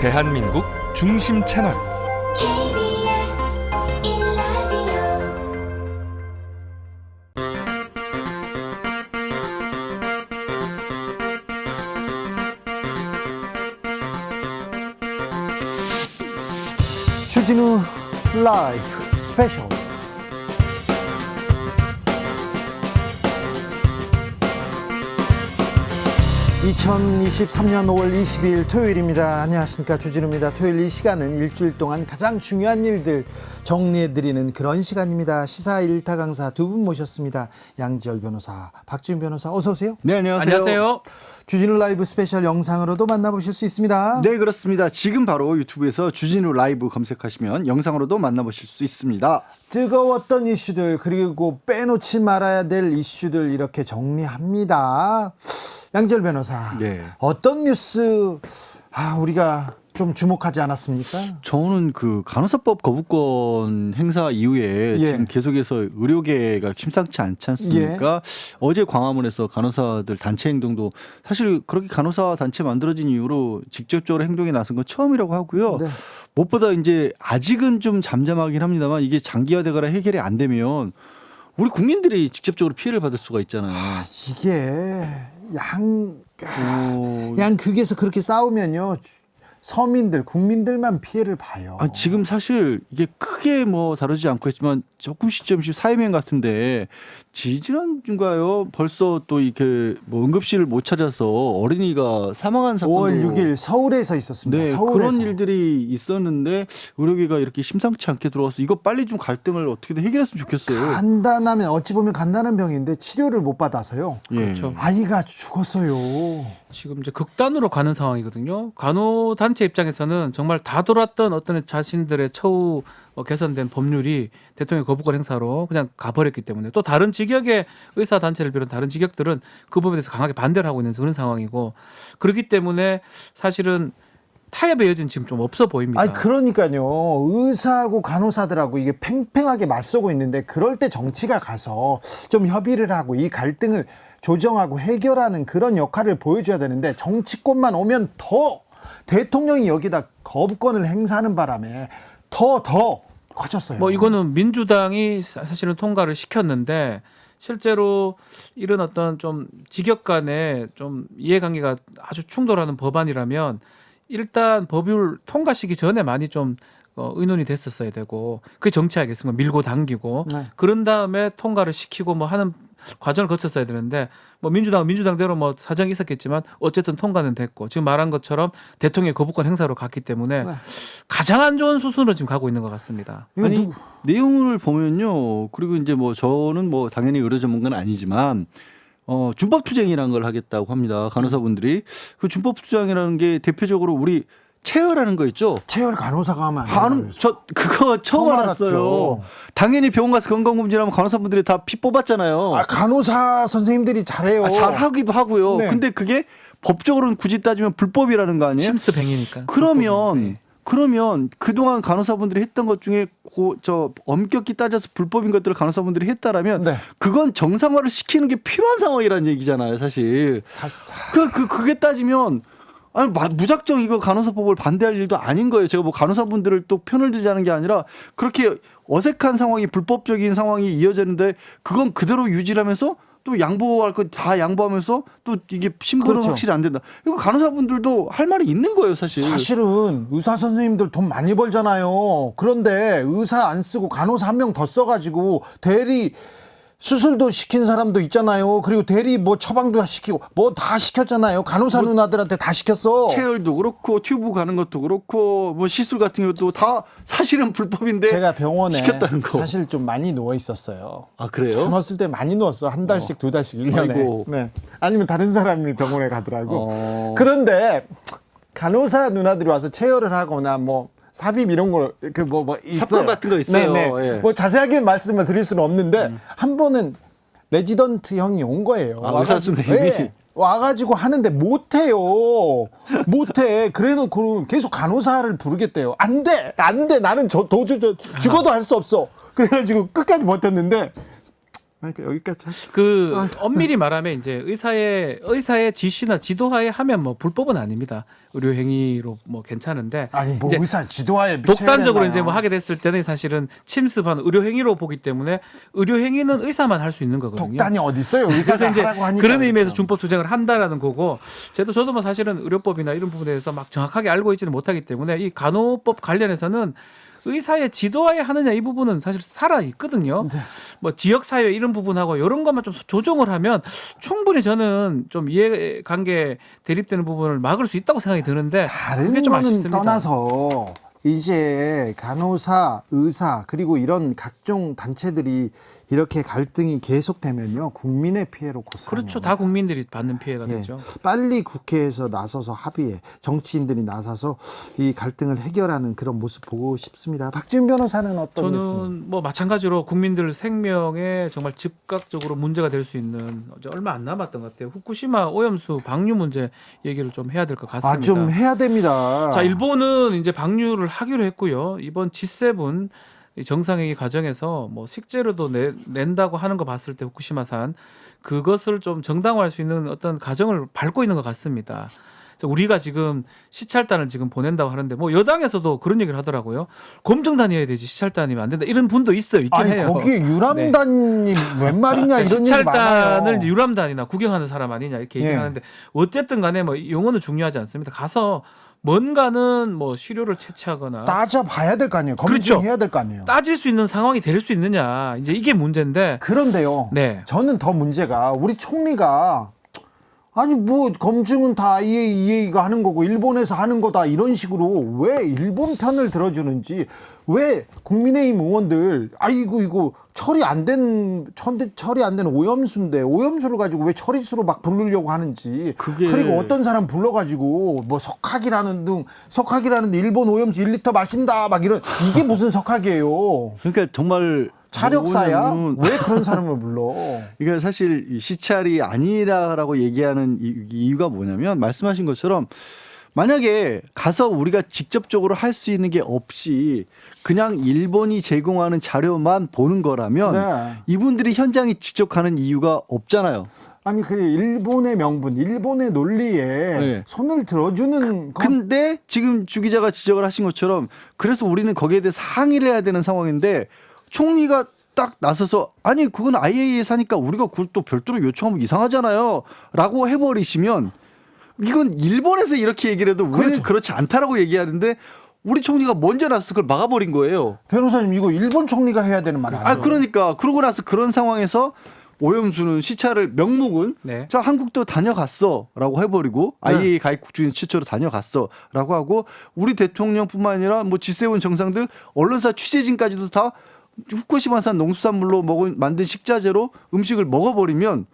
대한민국 중심 채널 KBS 1라디오 주진우 라이브 스페셜 2023년 5월 22일 토요일입니다. 안녕하십니까, 주진우입니다. 토요일 이 시간은 일주일 동안 가장 중요한 일들 정리해드리는 그런 시간입니다. 시사 일타 강사 두 분 모셨습니다. 양지열 변호사, 박지훈 변호사, 어서 오세요. 네, 안녕하세요. 안녕하세요. 주진우 라이브 스페셜 영상으로도 만나보실 수 있습니다. 네, 그렇습니다. 지금 바로 유튜브에서 주진우 라이브 검색하시면 영상으로도 만나보실 수 있습니다. 뜨거웠던 이슈들, 그리고 빼놓지 말아야 될 이슈들 이렇게 정리합니다. 양지열 변호사, 네. 어떤 뉴스 우리가 좀 주목하지 않았습니까? 저는 그 간호사법 거부권 행사 이후에 예. 지금 계속해서 의료계가 심상치 않지 않습니까? 어제 광화문에서 간호사들 단체 행동도 사실 그렇게 간호사 단체 만들어진 이후로 직접적으로 행동에 나선 건 처음이라고 하고요. 네. 무엇보다 이제 아직은 좀 잠잠하긴 합니다만 이게 장기화되거나 해결이 안 되면 우리 국민들이 직접적으로 피해를 받을 수가 있잖아요. 이게 양극에서 그렇게 싸우면요, 서민들, 국민들만 피해를 봐요. 지금 사실 이게 크게 뭐 다루지 않고 있지만 조금씩 사회면 같은데 지지난주인가요? 벌써 또 이렇게 뭐 응급실을 못 찾아서 어린이가 사망한 사건도 5월 6일 서울에서 있었습니다. 네, 서울에서. 그런 일들이 있었는데 의료계가 이렇게 심상치 않게 들어와서 이거 빨리 좀 갈등을 어떻게든 해결했으면 좋겠어요. 간단하면 어찌 보면 간단한 병인데 치료를 못 받아서요. 예. 그렇죠. 아이가 죽었어요. 지금 이제 극단으로 가는 상황이거든요. 간호단체 입장에서는 정말 다 돌았던 어떤 자신들의 처우 개선된 법률이 대통령 거부권 행사로 그냥 가버렸기 때문에 또 다른 직역의 의사단체를 비롯한 다른 직역들은 그 부분에 대해서 강하게 반대를 하고 있는 그런 상황이고, 그렇기 때문에 사실은 타협의 여지는 지금 좀 없어 보입니다. 아니, 그러니까요. 의사하고 간호사들하고 이게 팽팽하게 맞서고 있는데 그럴 때 정치가 가서 좀 협의를 하고 이 갈등을 조정하고 해결하는 그런 역할을 보여줘야 되는데, 정치권만 오면 더 대통령이 여기다 거부권을 행사하는 바람에 더 커졌어요. 뭐 이거는 민주당이 사실은 통과를 시켰는데 실제로 이런 어떤 좀 직역 간의 좀 이해관계가 아주 충돌하는 법안이라면 일단 법률 통과시기 전에 많이 좀 의논이 됐었어야 되고, 그게 정치 아니겠습니까? 밀고 당기고 네. 그런 다음에 통과를 시키고 뭐 하는 과정을 거쳤어야 되는데, 뭐 민주당은 민주당대로 뭐 사정이 있었겠지만 어쨌든 통과는 됐고 지금 말한 것처럼 대통령의 거부권 행사로 갔기 때문에 네. 가장 안 좋은 수순으로 지금 가고 있는 것 같습니다. 아니 내용을 보면요. 그리고 이제 뭐 저는 뭐 당연히 의료 전문가는 아니지만 준법 투쟁이라는 걸 하겠다고 합니다. 간호사분들이. 그 준법 투쟁이라는 게 대표적으로 우리 체열하는 거 있죠. 체열 간호사가 하면 안 돼요. 저 그거 처음 알았어요. 알았죠. 당연히 병원 가서 건강검진하면 간호사분들이 다 피 뽑았잖아요. 간호사 선생님들이 잘해요. 잘하기도 하고요. 네. 근데 그게 법적으로는 굳이 따지면 불법이라는 거 아니에요? 심스뱅이니까. 그러면 그동안 간호사분들이 했던 것 중에 엄격히 따져서 불법인 것들을 간호사분들이 했다라면 네. 그건 정상화를 시키는 게 필요한 상황이라는 얘기잖아요, 사실. 그게 따지면 아니 무작정 이거 간호사법을 반대할 일도 아닌 거예요. 제가 뭐 간호사분들을 또 편을 들자는 게 아니라 그렇게 어색한 상황이 불법적인 상황이 이어지는데 그건 그대로 유지하면서 또 양보할 거 다 양보하면서 또 이게 신분은 그렇죠. 확실히 안 된다. 이거 간호사분들도 할 말이 있는 거예요, 사실. 사실은 의사 선생님들 돈 많이 벌잖아요. 그런데 의사 안 쓰고 간호사 한 명 더 써가지고 대리 수술도 시킨 사람도 있잖아요. 그리고 대리 뭐 처방도 시키고 뭐 다 시켰잖아요. 간호사 누나들한테 다 시켰어. 체열도 그렇고 튜브 가는 것도 그렇고 뭐 시술 같은 것도 다 사실은 불법인데 제가 병원에 시켰다는 거. 사실 좀 많이 누워 있었어요. 아, 그래요? 젊었을 때 많이 누웠어. 한 달씩 두 달씩 1년에. 아이고. 네. 아니면 다른 사람이 병원에 가더라고. 그런데 간호사 누나들이 와서 체열을 하거나 뭐 삽입 이런 거 뭐 있어요. 사건 같은 거 있어요. 네네. 예. 뭐 자세하게 말씀을 드릴 수는 없는데 한 번은 레지던트 형이 온 거예요. 의사 선생님이? 네. 와가지고 하는데 못해요. 못해. 그래놓고 계속 간호사를 부르겠대요. 안 돼. 나는 죽어도 할 수 없어. 그래가지고 끝까지 버텼는데 그러니까 여기까지 하죠. 그 엄밀히 말하면 이제 의사의 지시나 지도하에 하면 뭐 불법은 아닙니다. 의료 행위로 뭐 괜찮은데 아니 뭐 이제 의사 지도하에 독단적으로 이제 뭐 하게 됐을 때는 사실은 침습한 의료 행위로 보기 때문에 의료 행위는 의사만 할 수 있는 거거든요. 독단이 어디 있어요? 의사가 그래서 이제 하라고 하니까 그런 의미에서 그렇죠. 준법 투쟁을 한다라는 거고, 저도 뭐 사실은 의료법이나 이런 부분에 대해서 막 정확하게 알고 있지는 못하기 때문에 이 간호법 관련해서는 의사의 지도하에 하느냐 이 부분은 사실 살아 있거든요. 네. 뭐 지역 사회 이런 부분하고 이런 것만 좀 조정을 하면 충분히 저는 좀 이해관계 대립되는 부분을 막을 수 있다고 생각이 드는데 다른 그게 좀 거는 아쉽습니다. 떠나서 이제 간호사, 의사 그리고 이런 각종 단체들이 이렇게 갈등이 계속되면요 국민의 피해로 고스란히 그렇죠. 옵니다. 다 국민들이 받는 피해가 예, 되죠. 빨리 국회에서 나서서 합의해 정치인들이 나서서 이 갈등을 해결하는 그런 모습 보고 싶습니다. 박지훈 변호사는 어떤 말씀? 저는 뭐 마찬가지로 국민들 생명에 정말 즉각적으로 문제가 될 수 있는 어제 얼마 안 남았던 것 같아요. 후쿠시마 오염수 방류 문제 얘기를 좀 해야 될 것 같습니다. 좀 해야 됩니다. 자, 일본은 이제 방류를 하기로 했고요. 이번 G7 이 정상회의 과정에서 뭐 식재료도 낸다고 하는 거 봤을 때 후쿠시마산 그것을 좀 정당화할 수 있는 어떤 과정을 밟고 있는 것 같습니다. 그래서 우리가 지금 시찰단을 지금 보낸다고 하는데 뭐 여당에서도 그런 얘기를 하더라고요. 검증단이어야 되지 시찰단이면 안 된다. 이런 분도 있어요. 있긴 아니 해요. 거기에 유람단이 웬 말이냐 이런 얘기 많아요. 시찰단을 이제 유람단이나 구경하는 사람 아니냐 이렇게 얘기를 예. 하는데 어쨌든 간에 뭐 용어는 중요하지 않습니다. 가서 뭔가는 뭐 시료를 채취하거나 따져봐야 될 거 아니에요. 그렇죠. 검증해야 될 거 아니에요. 따질 수 있는 상황이 될 수 있느냐 이제 이게 문제인데 그런데요. 네. 저는 더 문제가 우리 총리가 아니 뭐 검증은 다 IAEA가 하는 거고 일본에서 하는 거다 이런 식으로 왜 일본 편을 들어주는지 왜 국민의힘 의원들 아이고 이거 처리 안 된 오염수인데 오염수를 가지고 왜 처리수로 막 부르려고 하는지 그리고 어떤 사람 불러가지고 뭐 석학이라는 일본 오염수 1리터 마신다 막 이런 이게 무슨 석학이에요. 그러니까 정말 차력사야? 뭐냐면 왜 그런 사람을 불러? 이게 사실 이 시찰이 아니라라고 얘기하는 이유가 뭐냐면 말씀하신 것처럼 만약에 가서 우리가 직접적으로 할 수 있는 게 없이 그냥 일본이 제공하는 자료만 보는 거라면 네. 이분들이 현장에 직접 가는 이유가 없잖아요. 아니 그 일본의 명분, 일본의 논리에 네. 손을 들어주는 건 근데 지금 주 기자가 지적을 하신 것처럼 그래서 우리는 거기에 대해서 항의를 해야 되는 상황인데 총리가 딱 나서서 아니 그건 IAEA에서 하니까 우리가 그걸 또 별도로 요청하면 이상하잖아요 라고 해버리시면 이건 일본에서 이렇게 얘기를 해도 우리는 그렇죠. 그렇지 않다라고 얘기하는데 우리 총리가 먼저 나서서 그걸 막아버린 거예요. 변호사님 이거 일본 총리가 해야 되는 말 아니에요? 그러니까 그러고 나서 그런 상황에서 오염수는 시찰을 명목은 네. 자 한국도 다녀갔어라고 해버리고 네. IAEA 가입국 중에 최초로 다녀갔어라고 하고 우리 대통령뿐만 아니라 뭐 G7 정상들 언론사 취재진까지도 다 후쿠시마산 농수산물로 만든 식자재로 음식을 먹어버리면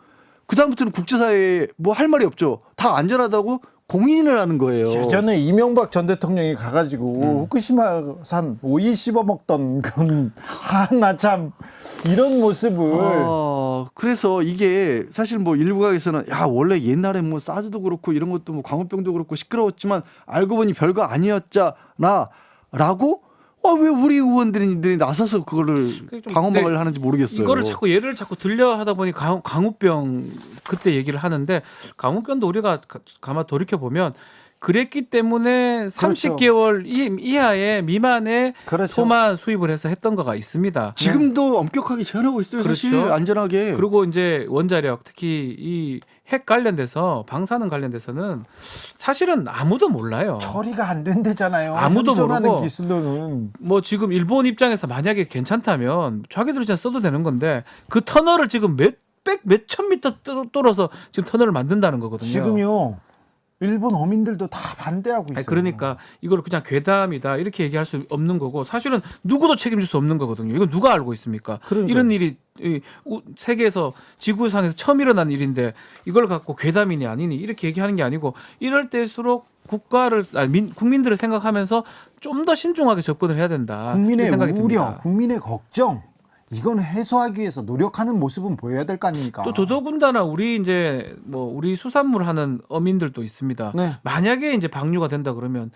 그 다음부터는 국제사회에 뭐 할 말이 없죠. 다 안전하다고 공인을 하는 거예요. 예전에 이명박 전 대통령이 가가지고 후쿠시마산 오이 씹어 먹던 그런 하나 참 이런 모습을 그래서 이게 사실 뭐 일부각에서는 야 원래 옛날에 뭐 사드도 그렇고 이런 것도 뭐 광우병도 그렇고 시끄러웠지만 알고 보니 별거 아니었잖아라고 왜 우리 의원들이 나서서 그거를 방어막을 하는지 모르겠어요. 이거를 자꾸 예를 자꾸 들려 하다 보니 광우병 그때 얘기를 하는데 광우병도 우리가 가만 돌이켜 보면 그랬기 때문에 30개월 이하의 미만의 그렇죠. 소만 수입을 해서 했던 거가 있습니다. 지금도 엄격하게 제한하고 있어요. 사실 그렇죠. 안전하게. 그리고 이제 원자력 특히 이 핵 관련돼서 방사능 관련돼서는 사실은 아무도 몰라요. 처리가 안 된대잖아요. 아무도 현존하는 모르고. 기술로는 뭐 지금 일본 입장에서 만약에 괜찮다면 자기들이 진짜 써도 되는 건데 그 터널을 지금 몇천 미터 뚫어서 지금 터널을 만든다는 거거든요. 지금요. 일본 어민들도 다 반대하고 있어요. 아니, 그러니까 이걸 그냥 괴담이다 이렇게 얘기할 수 없는 거고 사실은 누구도 책임질 수 없는 거거든요. 이건 누가 알고 있습니까? 그러니까요. 이런 일이 세계에서 지구상에서 처음 일어난 일인데 이걸 갖고 괴담이니 아니니 이렇게 얘기하는 게 아니고 이럴 때일수록 국민들을 생각하면서 좀 더 신중하게 접근을 해야 된다. 국민의 이렇게 생각이 우려, 듭니다. 국민의 걱정 이건 해소하기 위해서 노력하는 모습은 보여야 될 거 아닙니까? 또 더더군다나 우리 수산물 하는 어민들도 있습니다. 네. 만약에 이제 방류가 된다 그러면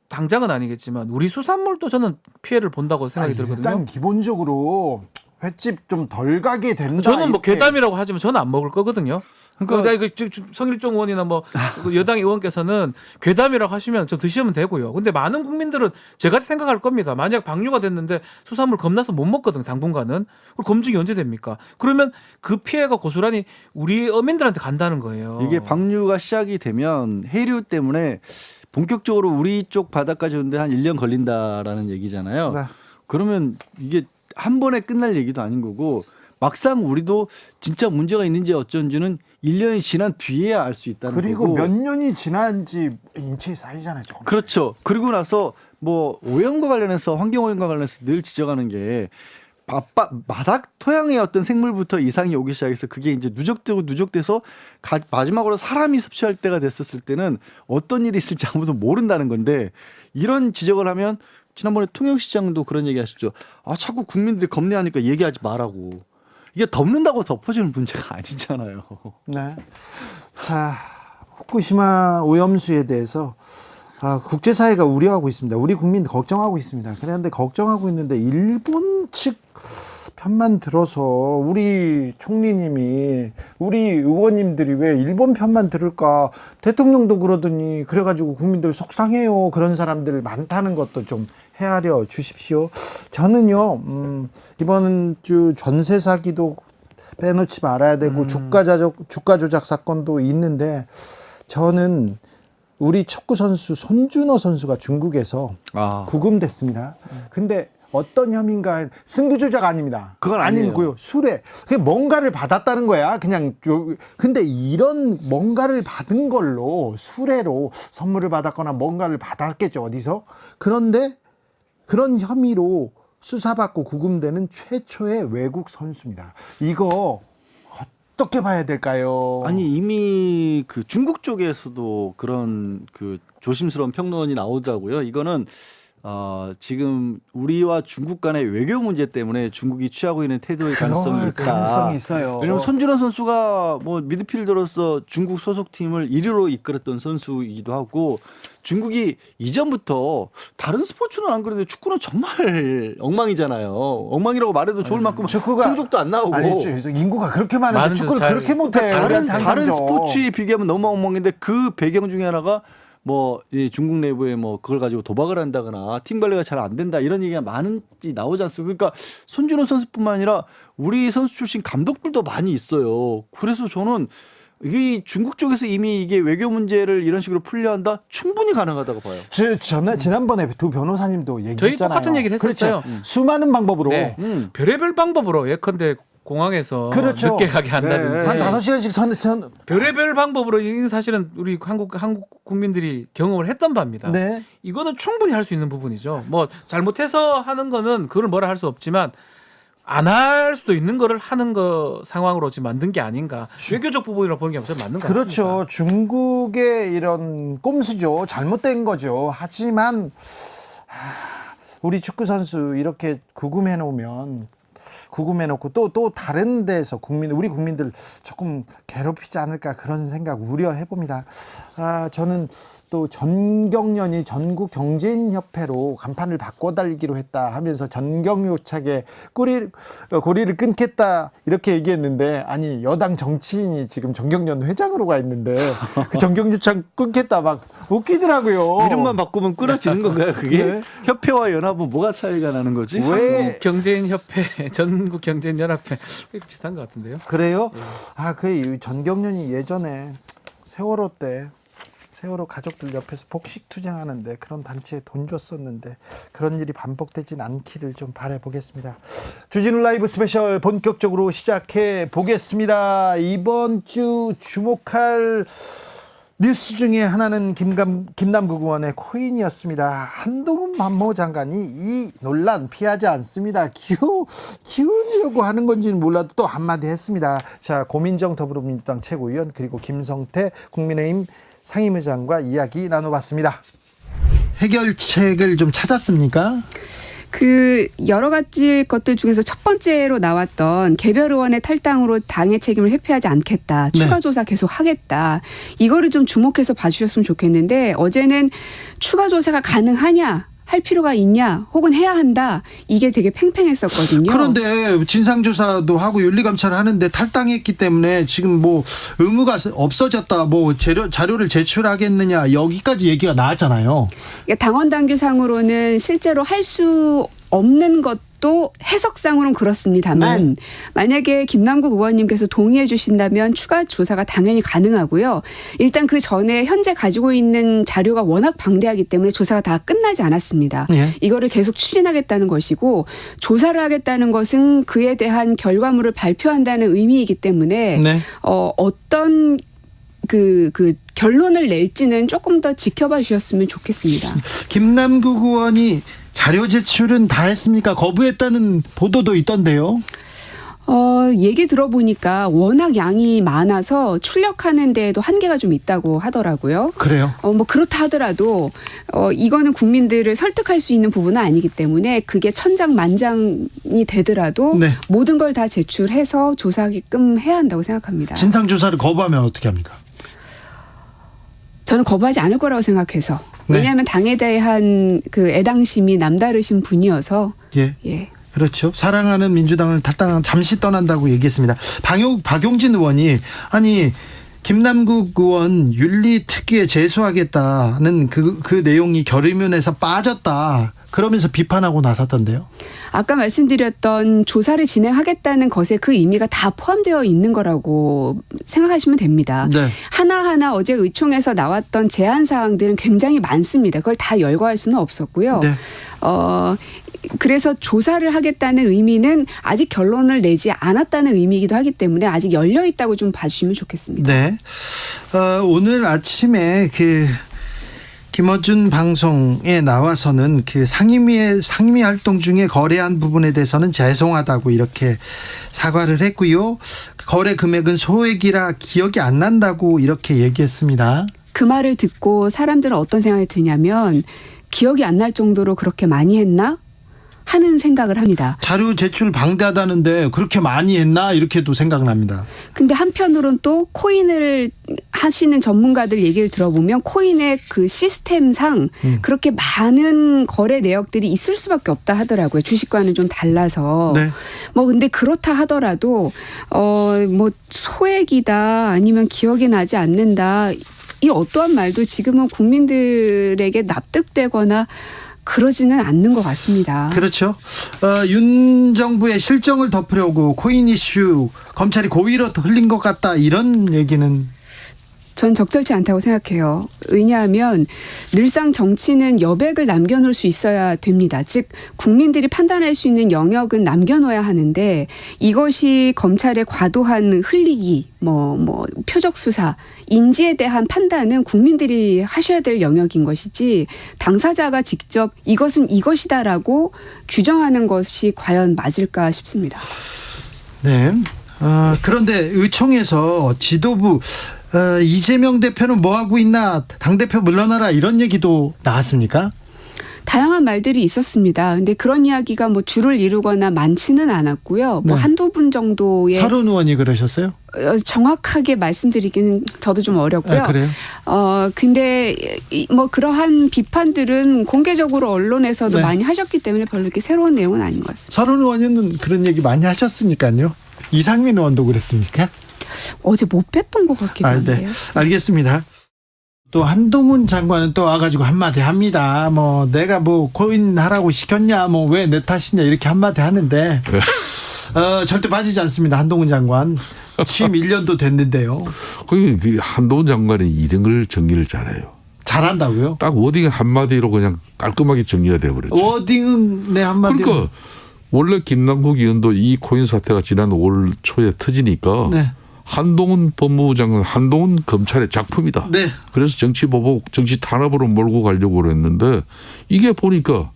당장은 아니겠지만 우리 수산물도 저는 피해를 본다고 생각이 들거든요. 일단 기본적으로 횟집 좀 덜 가게 된다. 저는 뭐 이렇게. 괴담이라고 하지만 저는 안 먹을 거거든요. 그러니까 성일종 의원이나 뭐 여당 의원께서는 괴담이라고 하시면 좀 드시면 되고요. 근데 많은 국민들은 제가 생각할 겁니다. 만약 방류가 됐는데 수산물 겁나서 못 먹거든요. 당분간은. 그럼 검증이 언제 됩니까? 그러면 그 피해가 고스란히 우리 어민들한테 간다는 거예요. 이게 방류가 시작이 되면 해류 때문에 본격적으로 우리 쪽 바다까지 오는데 한 1년 걸린다라는 얘기잖아요. 네. 그러면 이게 한 번에 끝날 얘기도 아닌 거고 막상 우리도 진짜 문제가 있는지 어쩐지는 1년이 지난 뒤에야 알 수 있다는 그리고 거고. 몇 년이 지난지 인체에 쌓이잖아요. 조금씩. 그렇죠. 그리고 나서 뭐 오염과 관련해서 환경오염과 관련해서 늘 지적하는 게 바닥 토양의 어떤 생물부터 이상이 오기 시작해서 그게 이제 누적되고 누적돼서 마지막으로 사람이 섭취할 때가 됐었을 때는 어떤 일이 있을지 아무도 모른다는 건데 이런 지적을 하면 지난번에 통영시장도 그런 얘기 하셨죠. 아 자꾸 국민들이 겁내하니까 얘기하지 말라고. 이게 덮는다고 덮어지는 문제가 아니잖아요. 네. 자, 후쿠시마 오염수에 대해서 국제사회가 우려하고 있습니다. 우리 국민 걱정하고 있습니다. 그런데 걱정하고 있는데 일본 측 편만 들어서 우리 총리님이 우리 의원님들이 왜 일본 편만 들을까? 대통령도 그러더니 그래가지고 국민들 속상해요. 그런 사람들 많다는 것도 좀 헤아려 주십시오. 저는요 이번 주 전세 사기도 빼놓지 말아야 되고 주가 조작 사건도 있는데 저는 우리 축구 선수 손준호 선수가 중국에서 구금됐습니다. 근데 어떤 혐의인가 승부 조작 아닙니다. 그건 아니에요. 아니고요. 술에 그냥 뭔가를 받았다는 거야. 그냥 근데 이런 뭔가를 받은 걸로 수레로 선물을 받았거나 뭔가를 받았겠죠. 어디서. 그런데 그런 혐의로 수사받고 구금되는 최초의 외국 선수입니다. 이거 어떻게 봐야 될까요? 아니 이미 그 중국 쪽에서도 그런 그 조심스러운 평론이 나오더라고요. 이거는 지금 우리와 중국 간의 외교 문제 때문에 중국이 취하고 있는 태도의 가능성이 있다. 가능성이 있어요. 왜냐하면 손준호 선수가 뭐 미드필더로서 중국 소속팀을 1위로 이끌었던 선수이기도 하고 중국이 이전부터 다른 스포츠는 안 그래도 축구는 정말 엉망이잖아요. 엉망이라고 말해도 좋을 만큼 축구가 성적도 안 나오고. 아니, 인구가 그렇게 많은데 많은데 축구를 잘- 그렇게 못해. 다른 스포츠에 비교하면 너무 엉망인데 그 배경 중에 하나가 뭐 이 중국 내부에 뭐 그걸 가지고 도박을 한다거나 팀 관리가 잘 안 된다 이런 얘기가 많은지 나오지 않습니까? 그러니까 손준호 선수뿐만 아니라 우리 선수 출신 감독들도 많이 있어요. 그래서 저는 이 중국 쪽에서 이미 이게 외교 문제를 이런 식으로 풀려 한다 충분히 가능하다고 봐요. 지난번에 두 변호사님도 얘기했잖아요. 저희 똑같은 얘기를 했었어요. 그렇죠. 수많은 방법으로. 네. 별의별 방법으로 예컨대 공항에서 그렇죠. 늦게 가게 한다든지 한 5시간씩 별의별 방법으로 이게 사실은 우리 한국 국민들이 경험을 했던 바입니다. 네. 이거는 충분히 할 수 있는 부분이죠. 뭐 잘못해서 하는 거는 그걸 뭐라 할 수 없지만 안 할 수도 있는 거를 하는 거 상황으로 지금 만든 게 아닌가. 외교적 부분이라고 보는 게 맞는 거 같습니다. 그렇죠. 중국의 이런 꼼수죠. 잘못된 거죠. 하지만 우리 축구 선수 이렇게 구금해 놓고 또 다른 데서 우리 국민들 조금 괴롭히지 않을까 그런 생각 우려해 봅니다. 저는 또 전경련이 전국 경제인협회로 간판을 바꿔달기로 했다 하면서 전경요착에 고리를 끊겠다 이렇게 얘기했는데 아니 여당 정치인이 지금 전경련 회장으로 가 있는데 그 전경요착 끊겠다 막 웃기더라고요. 이름만 바꾸면 끊어지는 건가요? 그게 네. 협회와 연합은 뭐가 차이가 나는 거지? 왜 경제인협회, 전국경제인연합회 비슷한 것 같은데요. 그래요? 그 전경련이 예전에 세월호 가족들 옆에서 복식 투쟁하는데 그런 단체에 돈 줬었는데 그런 일이 반복되진 않기를 좀 바라보겠습니다. 주진우 라이브 스페셜 본격적으로 시작해 보겠습니다. 이번 주 주목할 뉴스 중에 하나는 김남국 의원의 코인이었습니다. 한동훈 법무장관이 이 논란 피하지 않습니다. 키우려고 하는 건지는 몰라도 또 한마디 했습니다. 자, 고민정 더불어민주당 최고위원 그리고 김성태 국민의힘 상임의장과 이야기 나눠봤습니다. 해결책을 좀 찾았습니까? 그 여러 가지 것들 중에서 첫 번째로 나왔던 개별 의원의 탈당으로 당의 책임을 회피하지 않겠다. 추가 조사 계속 하겠다. 이거를 좀 주목해서 봐주셨으면 좋겠는데 어제는 추가 조사가 가능하냐 할 필요가 있냐 혹은 해야 한다 이게 되게 팽팽했었거든요. 그런데 진상조사도 하고 윤리감찰을 하는데 탈당했기 때문에 지금 뭐 의무가 없어졌다, 뭐 자료를 제출하겠느냐 여기까지 얘기가 나왔잖아요. 그러니까 당원 당규상으로는 실제로 할 수 없는 것도 해석상으로는 그렇습니다만 네. 만약에 김남국 의원님께서 동의해 주신다면 추가 조사가 당연히 가능하고요. 일단 그 전에 현재 가지고 있는 자료가 워낙 방대하기 때문에 조사가 다 끝나지 않았습니다. 예. 이거를 계속 추진하겠다는 것이고 조사를 하겠다는 것은 그에 대한 결과물을 발표한다는 의미이기 때문에 네. 어떤 그 결론을 낼지는 조금 더 지켜봐 주셨으면 좋겠습니다. 김남국 의원이 자료 제출은 다 했습니까? 거부했다는 보도도 있던데요. 얘기 들어보니까 워낙 양이 많아서 출력하는 데에도 한계가 좀 있다고 하더라고요. 그래요? 뭐 그렇다 하더라도 이거는 국민들을 설득할 수 있는 부분은 아니기 때문에 그게 천장만장이 되더라도 네. 모든 걸 다 제출해서 조사하게끔 해야 한다고 생각합니다. 진상조사를 거부하면 어떻게 합니까? 저는 거부하지 않을 거라고 생각해서. 네. 왜냐하면 당에 대한 그 애당심이 남다르신 분이어서. 예. 예. 그렇죠. 사랑하는 민주당을 잠시 떠난다고 얘기했습니다. 박용진 의원이 아니 김남국 의원 윤리특위에 제소하겠다는 그 내용이 결의문에서 빠졌다. 그러면서 비판하고 나섰던데요. 아까 말씀드렸던 조사를 진행하겠다는 것에 그 의미가 다 포함되어 있는 거라고 생각하시면 됩니다. 네. 하나하나 어제 의총에서 나왔던 제안 사항들은 굉장히 많습니다. 그걸 다 열거할 수는 없었고요. 네. 그래서 조사를 하겠다는 의미는 아직 결론을 내지 않았다는 의미이기도 하기 때문에 아직 열려 있다고 좀 봐주시면 좋겠습니다. 네. 오늘 아침에 김어준 방송에 나와서는 상임위 활동 중에 거래한 부분에 대해서는 죄송하다고 이렇게 사과를 했고요. 거래 금액은 소액이라 기억이 안 난다고 이렇게 얘기했습니다. 그 말을 듣고 사람들은 어떤 생각이 드냐면 기억이 안 날 정도로 그렇게 많이 했나? 하는 생각을 합니다. 자료 제출 방대하다는데 그렇게 많이 했나 이렇게도 생각납니다. 근데 한편으로는 또 코인을 하시는 전문가들 얘기를 들어보면 코인의 그 시스템상 그렇게 많은 거래 내역들이 있을 수밖에 없다 하더라고요. 주식과는 좀 달라서. 네. 뭐 근데 그렇다 하더라도 뭐 소액이다 아니면 기억이 나지 않는다 이 어떠한 말도 지금은 국민들에게 납득되거나 그러지는 않는 것 같습니다. 그렇죠. 윤 정부의 실정을 덮으려고 코인 이슈 검찰이 고의로 흘린 것 같다 이런 얘기는 전 적절치 않다고 생각해요. 왜냐하면 늘상 정치는 여백을 남겨놓을 수 있어야 됩니다. 즉 국민들이 판단할 수 있는 영역은 남겨놓아야 하는데 이것이 검찰의 과도한 흘리기, 뭐 표적 수사, 인지에 대한 판단은 국민들이 하셔야 될 영역인 것이지 당사자가 직접 이것은 이것이다라고 규정하는 것이 과연 맞을까 싶습니다. 네. 그런데 의총에서 지도부 이재명 대표는 뭐 하고 있나 당대표 물러나라 이런 얘기도 나왔습니까? 다양한 말들이 있었습니다. 근데 그런 이야기가 뭐 줄을 이루거나 많지는 않았고요. 뭐 네. 한두 분 정도의 서른 의원이 그러셨어요? 정확하게 말씀드리기는 저도 좀 어렵고요. 그래요? 근데 뭐 그러한 비판들은 공개적으로 언론에서도 네. 많이 하셨기 때문에 별로 이렇게 새로운 내용은 아닌 것 같습니다. 서른 의원은 그런 얘기 많이 하셨으니까요. 이상민 의원도 그랬습니까? 어제 못 뵀던 것 같기도 한데요. 네. 알겠습니다. 또 한동훈 장관은 또 와가지고 한마디 합니다. 뭐 내가 뭐 코인 하라고 시켰냐, 뭐 왜 내 탓이냐 이렇게 한마디 하는데 절대 빠지지 않습니다. 한동훈 장관 취임 1년도 됐는데요. 그 한동훈 장관이 이런 걸 정리를 잘해요. 잘한다고요? 딱 워딩 한마디로 그냥 깔끔하게 정리가 돼버렸죠. 워딩은 네 한마디. 그러니까 원래 김남국 의원도 이 코인 사태가 지난 올 초에 터지니까 네. 한동훈 법무부 장관, 한동훈 검찰의 작품이다. 네. 그래서 정치 보복, 정치 탄압으로 몰고 가려고 그랬는데 이게 보니까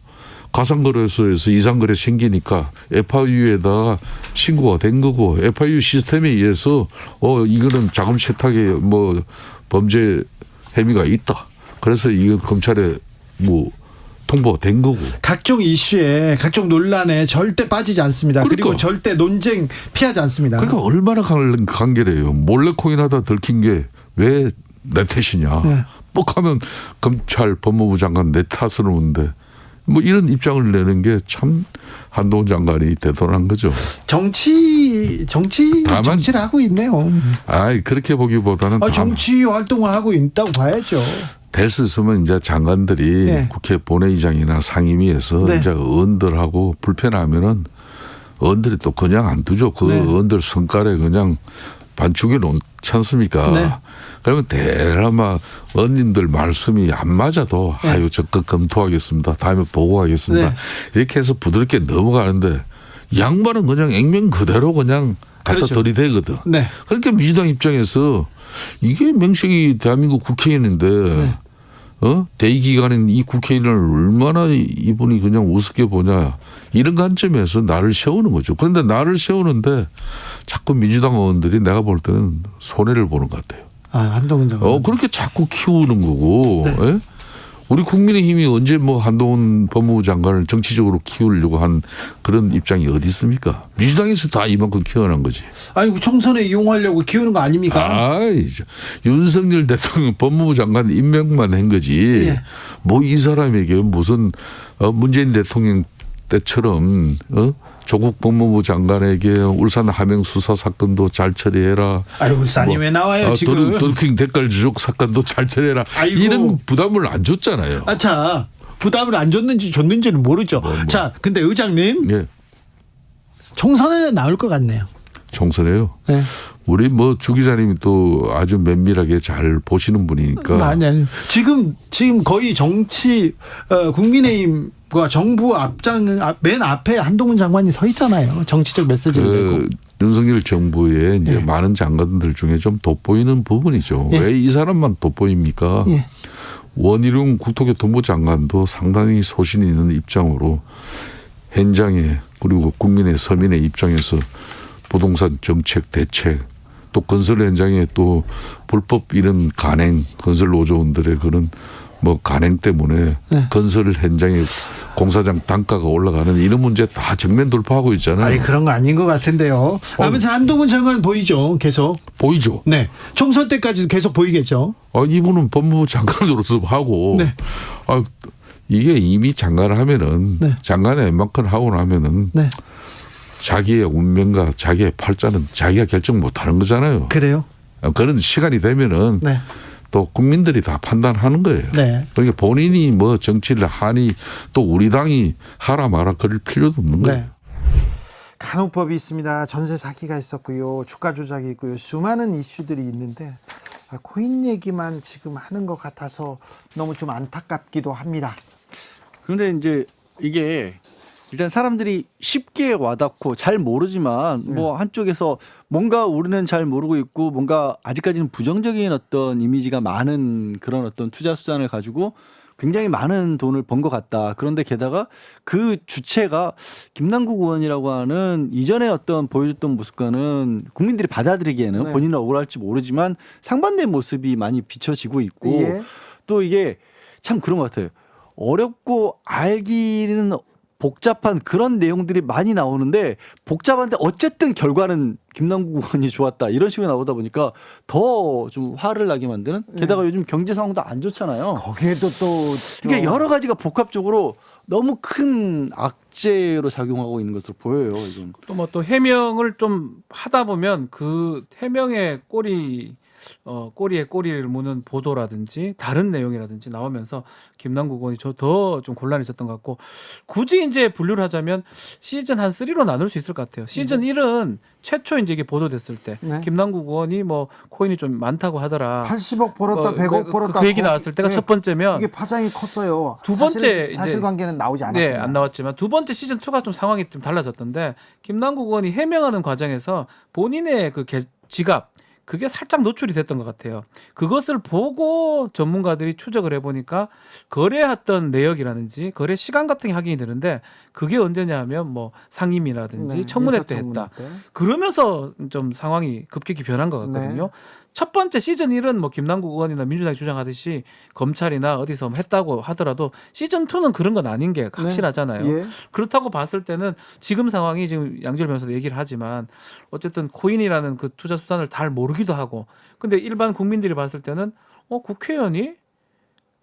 가상거래소에서 이상거래 생기니까 FIU에다가 신고가 된 거고 FIU 시스템에 의해서 이거는 자금 세탁의 뭐 범죄 혐의가 있다. 그래서 이거 검찰에 뭐 통보된 거고. 각종 이슈에 각종 논란에 절대 빠지지 않습니다. 그러니까. 그리고 절대 논쟁 피하지 않습니다. 그러니까 얼마나 간결해요. 몰래 코인하다 들킨 게 왜 내 탓이냐. 네. 뻑하면 검찰 법무부 장관 내 탓을 하는데 뭐 이런 입장을 내는 게 참 한동훈 장관이 대단한 거죠. 다만- 정치를 하고 있네요. 그렇게 보기보다는 정치 활동을 하고 있다고 봐야죠. 될 수 있으면 이제 장관들이 네. 국회 본회의장이나 상임위에서 네. 이제 의원들하고 불편하면은 의원들이 또 그냥 안 두죠. 그 네. 의원들 성깔에 그냥 반죽여 놓지 않습니까? 네. 그러면 대라마 의원님들 말씀이 안 맞아도 네. 아유 적극 검토하겠습니다. 다음에 보고하겠습니다. 네. 이렇게 해서 부드럽게 넘어가는데 양반은 그냥 액면 그대로 그냥 갖다 그렇죠. 들이대거든. 네. 그러니까 민주당 입장에서 이게 명색이 대한민국 국회의원인데 네. 대의기관인 이 국회의원을 얼마나 이분이 그냥 우습게 보냐 이런 관점에서 나를 세우는 거죠. 그런데 나를 세우는데 자꾸 민주당 의원들이 내가 볼 때는 손해를 보는 것 같아요. 한동훈 장관. 그렇게 자꾸 키우는 거고. 네. 예? 우리 국민의힘이 언제 뭐 한동훈 법무부 장관을 정치적으로 키우려고 한 그런 입장이 어디 있습니까? 민주당에서 다 이만큼 키워난 거지. 아니 총선에 이용하려고 키우는 거 아닙니까? 윤석열 대통령 법무부 장관 임명만 한 거지. 예. 뭐 이 사람에게 무슨 문재인 대통령 때처럼 조국 법무부 장관에게 울산 함영 수사 사건도 잘 처리해라. 울산이 왜 나와요 지금? 돌킹 댓글 주족 사건도 잘 처리해라. 아이고. 이런 부담을 안 줬잖아요. 자, 부담을 안 줬는지 줬는지는 모르죠. 자, 근데 의장님 예. 총선에는 나올 것 같네요. 총선에요. 네. 우리 뭐 주 기자님이 또 아주 면밀하게 잘 보시는 분이니까. 아니. 지금 거의 정치 국민의힘과 정부 맨 앞에 한동훈 장관이 서 있잖아요. 정치적 메시지를 내고. 윤석열 정부의 이제 예. 많은 장관들 중에 좀 돋보이는 부분이죠. 예. 왜 이 사람만 돋보입니까? 예. 원희룡 국토교통부 장관도 상당히 소신 있는 입장으로 현장에 그리고 국민의 서민의 입장에서 부동산 정책 대책 또 건설 현장에 또 불법 이런 간행 건설 노조원들의 그런 뭐 간행 때문에 네. 건설 현장에 공사장 단가가 올라가는 이런 문제 다 정면 돌파하고 있잖아요. 그런 거 아닌 것 같은데요. 아무튼 한동훈 장관 보이죠, 계속. 보이죠? 네, 총선 때까지 계속 보이겠죠. 이분은 법무부 장관으로서 하고 네. 이게 이미 장관을 하면은 네. 장관의 웬만큼 하고 나면은 네, 자기의 운명과 자기의 팔자는 자기가 결정 못하는 거잖아요. 그래요. 그런 시간이 되면은 네, 또 국민들이 다 판단하는 거예요. 네. 그러니까 본인이 뭐 정치를 하니 또 우리 당이 하라 마라 그럴 필요도 없는 거예요. 네. 간호법이 있습니다. 전세 사기가 있었고요. 주가 조작이 있고요. 수많은 이슈들이 있는데 코인 얘기만 지금 하는 것 같아서 너무 좀 안타깝기도 합니다. 그런데 이제 이게 일단 사람들이 쉽게 와닿고 잘 모르지만 뭐 한쪽에서 뭔가 우리는 잘 모르고 있고 뭔가 아직까지는 부정적인 어떤 이미지가 많은 그런 어떤 투자 수단을 가지고 굉장히 많은 돈을 번 것 같다. 그런데 게다가 그 주체가 김남국 의원이라고 하는 이전에 어떤 보여줬던 모습과는 국민들이 받아들이기에는 네. 본인은 억울할지 모르지만 상반된 모습이 많이 비춰지고 있고 예. 또 이게 참 그런 것 같아요. 어렵고 알기는 복잡한 그런 내용들이 많이 나오는데 복잡한데 어쨌든 결과는 김남국 의원이 좋았다 이런 식으로 나오다 보니까 더 좀 화를 나게 만드는 게다가 요즘 경제 상황도 안 좋잖아요. 거기에도 또 그러니까 여러 가지가 복합적으로 너무 큰 악재로 작용하고 있는 것으로 보여요. 이건. 또 뭐 또 해명을 좀 하다 보면 그 해명의 꼬리에 꼬리를 무는 보도라든지 다른 내용이라든지 나오면서 김남국 의원이 더 좀 곤란이 있었던 것 같고 굳이 이제 분류를 하자면 시즌 한 3로 나눌 수 있을 것 같아요. 시즌 1은 최초 이제 이게 보도됐을 때 네. 김남국 의원이 뭐 코인이 좀 많다고 하더라. 80억 벌었다, 100억 벌었다. 그 얘기 나왔을 때가 첫 번째면 이게 파장이 컸어요. 두 번째 사실관계는 나오지 않았습니다. 네, 안 나왔지만 두 번째 시즌 2가 좀 상황이 좀 달라졌던데 김남국 의원이 해명하는 과정에서 본인의 그 지갑 그게 살짝 노출이 됐던 것 같아요. 그것을 보고 전문가들이 추적을 해보니까 거래했던 내역이라든지 거래 시간 같은 게 확인이 되는데 그게 언제냐 하면 뭐 상임이라든지 네, 청문회 때 인사청문회 했다. 때. 그러면서 좀 상황이 급격히 변한 것 같거든요. 네. 첫 번째 시즌 1은 뭐 김남국 의원이나 민주당이 주장하듯이 검찰이나 어디서 뭐 했다고 하더라도 시즌 2는 그런 건 아닌 게 확실하잖아요. 예. 그렇다고 봤을 때는 지금 상황이 지금 양질 변호사도 얘기를 하지만 어쨌든 코인이라는 그 투자 수단을 잘 모르기도 하고 근데 일반 국민들이 봤을 때는 국회의원이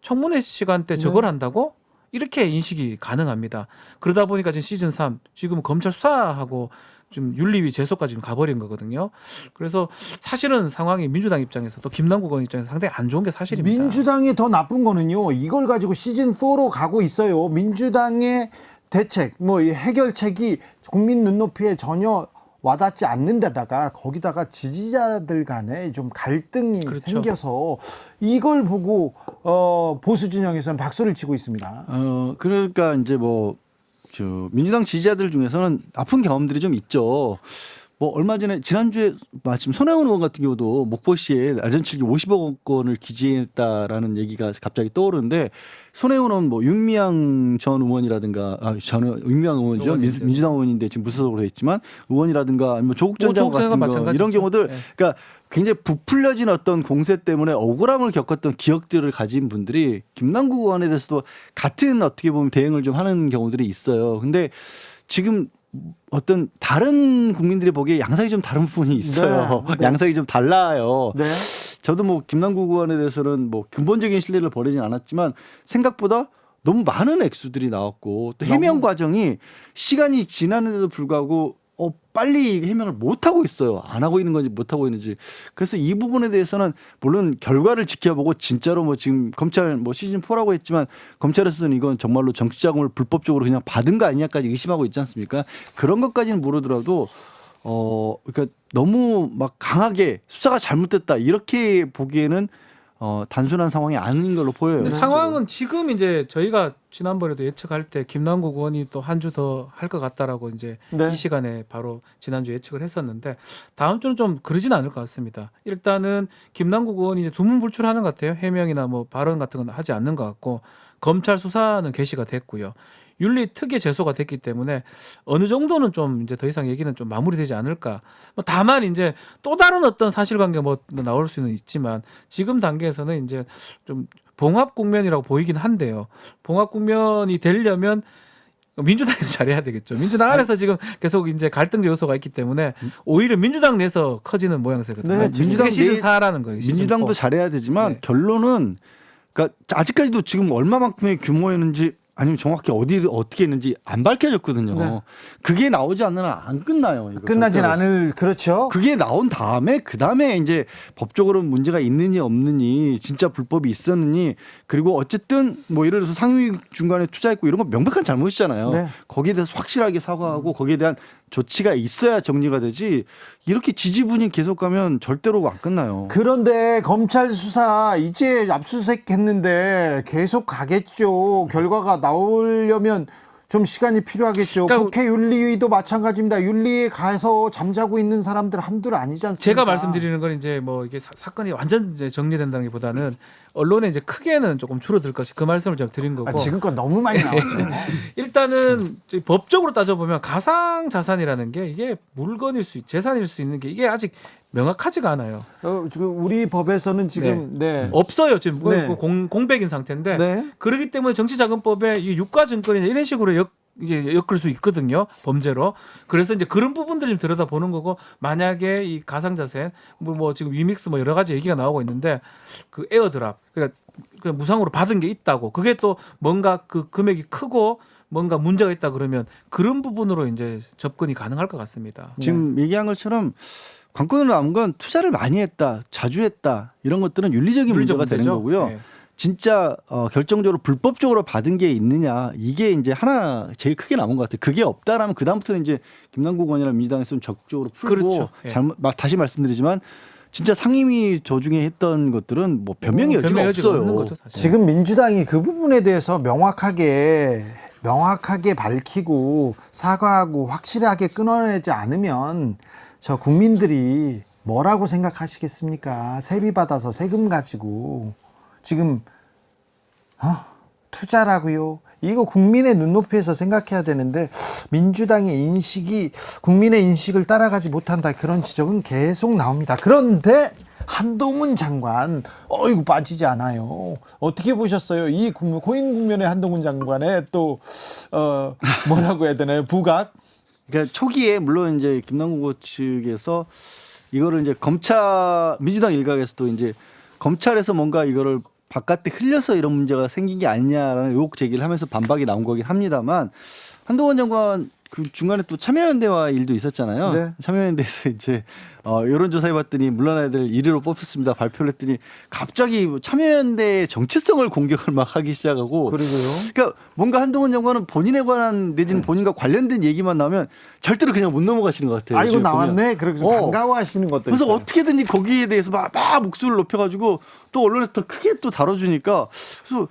청문회 시간 때 저걸 한다고? 이렇게 인식이 가능합니다. 그러다 보니까 지금 시즌 3 지금 검찰 수사하고 좀 윤리위 제소까지 지금 가버린 거거든요. 그래서 사실은 상황이 민주당 입장에서 또 김남국 의원 입장에서 상당히 안 좋은 게 사실입니다. 민주당이 더 나쁜 거는요. 이걸 가지고 시즌 4로 가고 있어요. 민주당의 대책, 뭐 이 해결책이 국민 눈높이에 전혀 와닿지 않는 데다가 거기다가 지지자들 간에 좀 갈등이 그렇죠. 생겨서 이걸 보고 보수 진영에서는 박수를 치고 있습니다. 그러니까 이제 민주당 지지자들 중에서는 아픈 경험들이 좀 있죠. 얼마 전에 지난주에 마침 손혜원 의원 같은 경우도 목포시에 알전칠기 50억 원을 기재했다라는 얘기가 갑자기 떠오르는데 손혜원 의원 윤미향 전 의원이라든가 윤미향 의원이죠. 의원인데. 민주당 의원인데 지금 무소속으로 했지만 의원이라든가 아니면 조국 전 장관 같은 거 마찬가지죠. 이런 경우들 네. 그러니까 굉장히 부풀려진 어떤 공세 때문에 억울함을 겪었던 기억들을 가진 분들이 김남국 의원에 대해서도 같은 어떻게 보면 대응을 좀 하는 경우들이 있어요. 근데 지금 어떤 다른 국민들이 보기에 양상이 좀 다른 부분이 있어요. 네, 네. 양상이 좀 달라요. 네. 저도 김남국 의원에 대해서는 근본적인 신뢰를 버리진 않았지만 생각보다 너무 많은 액수들이 나왔고 또 해명 과정이 시간이 지났는데도 불구하고 빨리 해명을 못 하고 있어요. 안 하고 있는 건지 못 하고 있는지. 그래서 이 부분에 대해서는 물론 결과를 지켜보고 진짜로 지금 검찰 시즌 4라고 했지만 검찰에서는 이건 정말로 정치 자금을 불법적으로 그냥 받은 거 아니냐까지 의심하고 있지 않습니까? 그런 것까지는 모르더라도 그러니까 너무 강하게 수사가 잘못됐다 이렇게 보기에는 단순한 상황이 아닌 걸로 보여요. 근데 상황은 지금 이제 저희가 지난번에도 예측할 때 김남국 의원이 또 한 주 더 할 것 같다라고 이제 네. 이 시간에 바로 지난주 예측을 했었는데 다음 주는 좀 그러진 않을 것 같습니다. 일단은 김남국 의원이 이제 두문불출하는 것 같아요. 해명이나 발언 같은 건 하지 않는 것 같고 검찰 수사는 개시가 됐고요. 윤리 특위 제소가 됐기 때문에 어느 정도는 좀 이제 더 이상 얘기는 좀 마무리되지 않을까. 다만 이제 또 다른 어떤 사실관계 나올 수는 있지만 지금 단계에서는 이제 좀 봉합 국면이라고 보이긴 한데요. 봉합 국면이 되려면 민주당에서 잘해야 되겠죠. 민주당 안에서 지금 계속 이제 갈등 요소가 있기 때문에 오히려 민주당 내에서 커지는 모양새거든요. 네, 민주당 시즌 4라는 거예요. 시즌 민주당도 4. 잘해야 되지만 네. 결론은 그러니까 아직까지도 지금 얼마만큼의 규모였는지 아니면 정확히 어떻게 했는지 안 밝혀졌거든요. 네. 그게 나오지 않는 한 안 끝나요. 이거 끝나진 절대로. 않을 그렇죠. 그게 나온 다음에 그다음에 이제 법적으로 문제가 있느니 없느니 진짜 불법이 있었느니 그리고 어쨌든 예를 들어서 상위 중간에 투자했고 이런 건 명백한 잘못이잖아요. 네. 거기에 대해서 확실하게 사과하고 거기에 대한 조치가 있어야 정리가 되지 이렇게 지지분이 계속 가면 절대로 안 끝나요. 그런데 검찰 수사 이제 압수수색했는데 계속 가겠죠. 결과가 나오려면 좀 시간이 필요하겠죠. 그러니까 국회 윤리위도 마찬가지입니다. 윤리에 가서 잠자고 있는 사람들 한둘 아니지 않습니까? 제가 말씀드리는 건 이제 이게 사건이 완전 이제 정리된다기보다는 언론에 이제 크게는 조금 줄어들 것이 그 말씀을 제가 드린 거고. 지금껏 너무 많이 나왔죠. 일단은 저희 법적으로 따져보면 가상 자산이라는 게 이게 물건일 수 재산일 수 있는 게 이게 아직 명확하지가 않아요. 지금 우리 법에서는 지금 네. 없어요. 지금 네. 공백인 상태인데 네. 그렇기 때문에 정치자금법에 이 유가증권이나 이런 식으로 이게 엮을 수 있거든요. 범죄로. 그래서 이제 그런 부분들을 좀 들여다보는 거고 만약에 이 가상자산 지금 위믹스 여러 가지 얘기가 나오고 있는데 그 에어드랍 그러니까 무상으로 받은 게 있다고 그게 또 뭔가 그 금액이 크고 뭔가 문제가 있다 그러면 그런 부분으로 이제 접근이 가능할 것 같습니다. 지금 얘기한 것처럼 관건으로 남은 건 투자를 많이 했다, 자주 했다 이런 것들은 윤리적인 문제가 되는 문제죠. 거고요. 네. 진짜 결정적으로 불법적으로 받은 게 있느냐 이게 이제 하나 제일 크게 남은 것 같아요. 그게 없다라면 그 다음부터는 이제 김남국 의원이나 민주당에서 좀 적극적으로 풀고 그렇죠. 예. 다시 말씀드리지만 진짜 상임위 조중에 했던 것들은 변명의 여지가 없어요. 없는 거죠, 사실. 지금 민주당이 그 부분에 대해서 명확하게 밝히고 사과하고 확실하게 끊어내지 않으면 저 국민들이 뭐라고 생각하시겠습니까? 세비 받아서 세금 가지고 지금 투자라고요. 이거 국민의 눈높이에서 생각해야 되는데 민주당의 인식이 국민의 인식을 따라가지 못한다 그런 지적은 계속 나옵니다. 그런데 한동훈 장관 이거 빠지지 않아요. 어떻게 보셨어요? 이 고인 국면의 한동훈 장관의 또 뭐라고 해야 되나요? 부각? 그러니까 초기에 물론 이제 김남국 측에서 이거를 이제 민주당 일각에서도 이제 검찰에서 뭔가 이거를 바깥에 흘려서 이런 문제가 생긴 게 아니냐라는 의혹 제기를 하면서 반박이 나온 거긴 합니다만 한동훈 장관 그 중간에 또 참여연대와 일도 있었잖아요. 네. 참여연대에서 이제 여론조사해봤더니 물러나야 될 1위로 뽑혔습니다. 발표를 했더니 갑자기 참여연대의 정치성을 공격을 막 하기 시작하고 그리고요. 그러니까 뭔가 한동훈 장관은 본인에 관한 내지는 본인과 관련된 얘기만 나오면 절대로 그냥 못 넘어가시는 것 같아요. 아이고 지금 보면. 나왔네. 그렇게 반가워하시는 것도 그래서 있어요. 어떻게든지 거기에 대해서 막 목소리를 높여가지고 또 언론에서 더 크게 또 다뤄주니까 그래서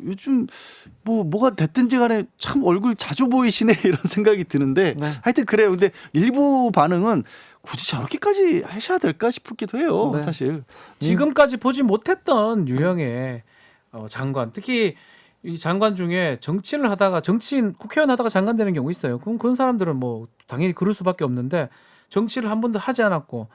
요즘 뭐가 됐든지 간에 참 얼굴 자주 보이시네 이런 생각이 드는데 네. 하여튼 그래요. 근데 일부 반응은 굳이 저렇게까지 하셔야 될까 싶기도 해요. 네. 사실. 지금까지 보지 못했던 유형의 장관, 특히 이 장관 중에 정치인을 하다가 국회의원 하다가 장관 되는 경우 있어요. 그럼 그런 사람들은 뭐 당연히 그럴 수밖에 없는데 정치를 한 번도 하지 않았고